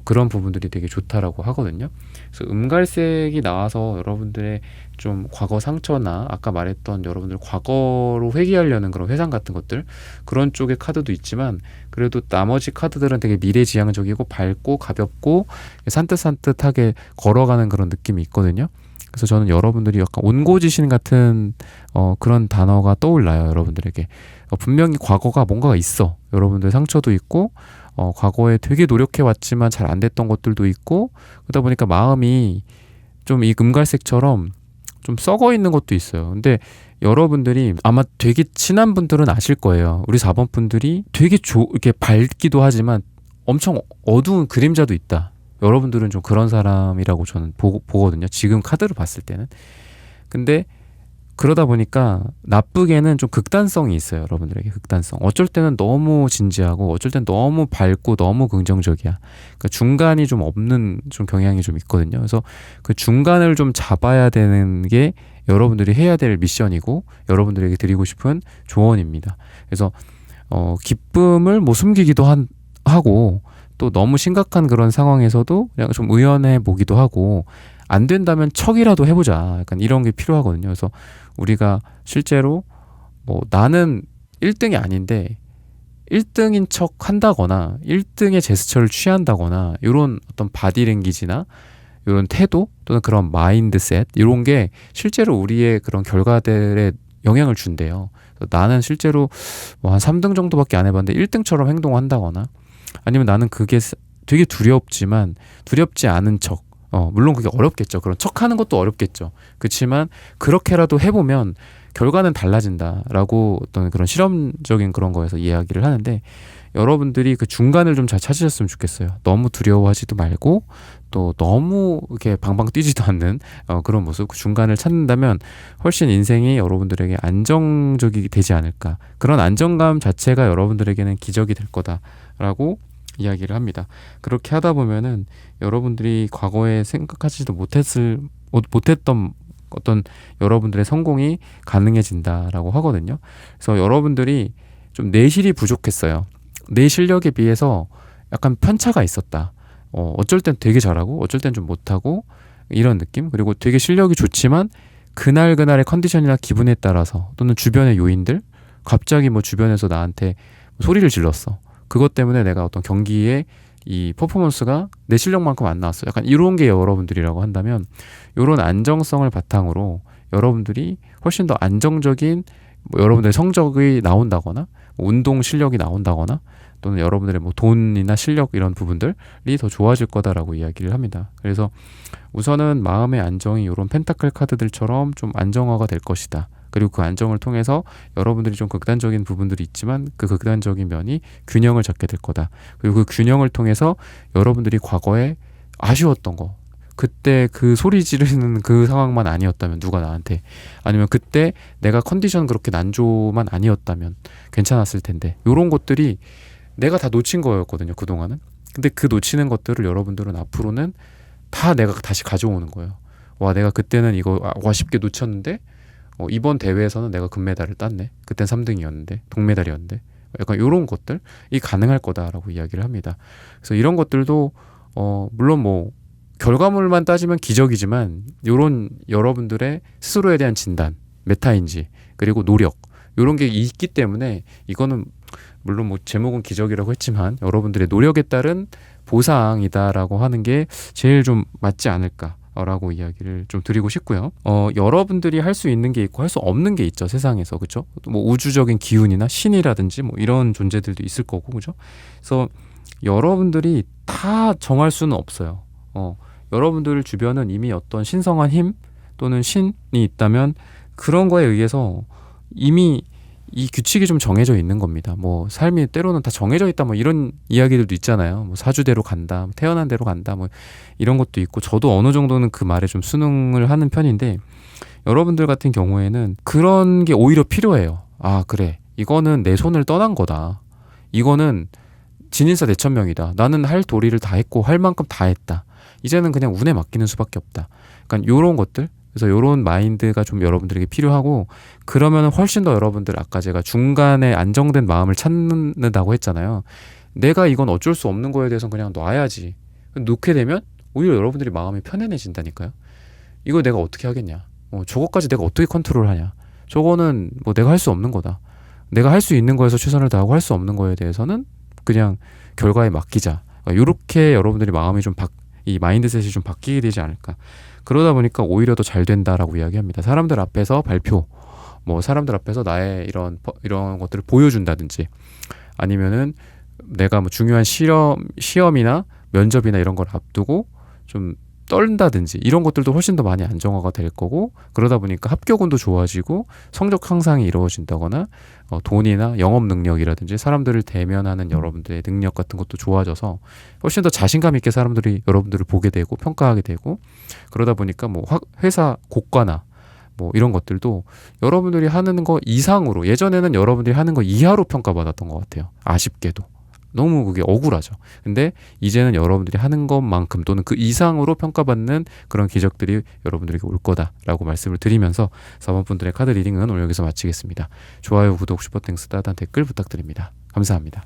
그런 부분들이 되게 좋다라고 하거든요. 그래서 음갈색이 나와서 여러분들의 좀 과거 상처나 아까 말했던 여러분들 과거로 회귀하려는 그런 회상 같은 것들, 그런 쪽의 카드도 있지만 그래도 나머지 카드들은 되게 미래지향적이고 밝고 가볍고 산뜻산뜻하게 걸어가는 그런 느낌이 있거든요. 그래서 저는 여러분들이 약간 온고지신 같은 그런 단어가 떠올라요. 여러분들에게 분명히 과거가 뭔가가 있어. 여러분들 상처도 있고 과거에 되게 노력해왔지만 잘 안 됐던 것들도 있고, 그러다 보니까 마음이 좀 이 금갈색처럼 좀 썩어 있는 것도 있어요. 근데 여러분들이 아마 되게 친한 분들은 아실 거예요. 우리 4번 분들이 되게 이렇게 밝기도 하지만 엄청 어두운 그림자도 있다. 여러분들은 좀 그런 사람이라고 저는 보거든요. 지금 카드를 봤을 때는. 근데 그러다 보니까 나쁘게는 좀 극단성이 있어요. 여러분들에게 극단성. 어쩔 때는 너무 진지하고 어쩔 때는 너무 밝고 너무 긍정적이야. 그러니까 중간이 좀 없는 좀 경향이 좀 있거든요. 그래서 그 중간을 좀 잡아야 되는 게 여러분들이 해야 될 미션이고 여러분들에게 드리고 싶은 조언입니다. 그래서 기쁨을 뭐 숨기기도 하고 또 너무 심각한 그런 상황에서도 그냥 좀 의연해 보기도 하고, 안 된다면 척이라도 해보자. 약간 이런 게 필요하거든요. 그래서 우리가 실제로 뭐 나는 1등이 아닌데 1등인 척 한다거나 1등의 제스처를 취한다거나 이런 어떤 바디랭귀지나 이런 태도 또는 그런 마인드셋, 이런 게 실제로 우리의 그런 결과들에 영향을 준대요. 나는 실제로 뭐 한 3등 정도밖에 안 해봤는데 1등처럼 행동한다거나, 아니면 나는 그게 되게 두렵지만 두렵지 않은 척, 물론 그게 어렵겠죠. 그런 척하는 것도 어렵겠죠. 그렇지만 그렇게라도 해보면 결과는 달라진다라고 어떤 그런 실험적인 그런 거에서 이야기를 하는데, 여러분들이 그 중간을 좀 잘 찾으셨으면 좋겠어요. 너무 두려워하지도 말고 또 너무 이렇게 방방 뛰지도 않는 그런 모습, 그 중간을 찾는다면 훨씬 인생이 여러분들에게 안정적이 되지 않을까. 그런 안정감 자체가 여러분들에게는 기적이 될 거다라고 이야기를 합니다. 그렇게 하다 보면은 여러분들이 과거에 생각하지도 못했던 어떤 여러분들의 성공이 가능해진다라고 하거든요. 그래서 여러분들이 좀 내실이 부족했어요. 내 실력에 비해서 약간 편차가 있었다. 어쩔 땐 되게 잘하고 어쩔 땐 좀 못하고 이런 느낌. 그리고 되게 실력이 좋지만 그날그날의 컨디션이나 기분에 따라서 또는 주변의 요인들, 갑자기 뭐 주변에서 나한테 소리를 질렀어. 그것 때문에 내가 어떤 경기에 이 퍼포먼스가 내 실력만큼 안 나왔어. 약간 이런 게 여러분들이라고 한다면 이런 안정성을 바탕으로 여러분들이 훨씬 더 안정적인 여러분들의 성적이 나온다거나 운동 실력이 나온다거나 또는 여러분들의 돈이나 실력 이런 부분들이 더 좋아질 거다라고 이야기를 합니다. 그래서 우선은 마음의 안정이 이런 펜타클 카드들처럼 좀 안정화가 될 것이다. 그리고 그 안정을 통해서 여러분들이 좀 극단적인 부분들이 있지만 그 극단적인 면이 균형을 잡게 될 거다. 그리고 그 균형을 통해서 여러분들이 과거에 아쉬웠던 거, 그때 그 소리 지르는 그 상황만 아니었다면 누가 나한테, 아니면 그때 내가 컨디션 그렇게 난조만 아니었다면 괜찮았을 텐데, 요런 것들이 내가 다 놓친 거였거든요, 그동안은. 근데 그 놓치는 것들을 여러분들은 앞으로는 다 내가 다시 가져오는 거예요. 와, 내가 그때는 이거 아쉽게 놓쳤는데 이번 대회에서는 내가 금메달을 땄네. 그땐 3등이었는데 동메달이었는데, 약간 이런 것들이 가능할 거다라고 이야기를 합니다. 그래서 이런 것들도 물론 결과물만 따지면 기적이지만 이런 여러분들의 스스로에 대한 진단, 메타인지, 그리고 노력, 이런 게 있기 때문에 이거는 물론 제목은 기적이라고 했지만 여러분들의 노력에 따른 보상이다라고 하는 게 제일 좀 맞지 않을까라고 이야기를 좀 드리고 싶고요. 여러분들이 할 수 있는 게 있고 할 수 없는 게 있죠, 세상에서. 그렇죠? 우주적인 기운이나 신이라든지 이런 존재들도 있을 거고, 그렇죠? 그래서 여러분들이 다 정할 수는 없어요. 여러분들 주변은 이미 어떤 신성한 힘 또는 신이 있다면 그런 거에 의해서 이미 이 규칙이 좀 정해져 있는 겁니다. 삶이 때로는 다 정해져 있다 이런 이야기들도 있잖아요. 사주대로 간다, 태어난 대로 간다, 이런 것도 있고, 저도 어느 정도는 그 말에 좀 순응을 하는 편인데, 여러분들 같은 경우에는 그런 게 오히려 필요해요. 아, 그래, 이거는 내 손을 떠난 거다. 이거는 진인사 대천명이다. 나는 할 도리를 다 했고 할 만큼 다 했다. 이제는 그냥 운에 맡기는 수밖에 없다. 그러니까 요런 것들, 그래서 요런 마인드가 좀 여러분들에게 필요하고, 그러면 훨씬 더 여러분들, 아까 제가 중간에 안정된 마음을 찾는다고 했잖아요. 내가 이건 어쩔 수 없는 거에 대해서는 그냥 놔야지. 놓게 되면 오히려 여러분들이 마음이 편안해진다니까요. 이거 내가 어떻게 하겠냐. 저거까지 내가 어떻게 컨트롤하냐. 저거는 내가 할 수 없는 거다. 내가 할 수 있는 거에서 최선을 다하고 할 수 없는 거에 대해서는 그냥 결과에 맡기자. 요렇게 여러분들이 마음이 이 마인드셋이 좀 바뀌게 되지 않을까. 그러다 보니까 오히려 더 잘 된다라고 이야기합니다. 사람들 앞에서 발표, 사람들 앞에서 나의 이런 것들을 보여준다든지, 아니면은 내가 중요한 시험이나 면접이나 이런 걸 앞두고 좀 떨다든지, 이런 것들도 훨씬 더 많이 안정화가 될 거고, 그러다 보니까 합격운도 좋아지고 성적 향상이 이루어진다거나 돈이나 영업 능력이라든지 사람들을 대면하는 여러분들의 능력 같은 것도 좋아져서 훨씬 더 자신감 있게 사람들이 여러분들을 보게 되고 평가하게 되고, 그러다 보니까 회사 고과나 이런 것들도 여러분들이 하는 거 이상으로, 예전에는 여러분들이 하는 거 이하로 평가받았던 것 같아요. 아쉽게도. 너무 그게 억울하죠. 근데 이제는 여러분들이 하는 것만큼 또는 그 이상으로 평가받는 그런 기적들이 여러분들에게 올 거다라고 말씀을 드리면서 4번 분들의 카드 리딩은 오늘 여기서 마치겠습니다. 좋아요, 구독, 슈퍼땡스, 따뜻한 댓글 부탁드립니다. 감사합니다.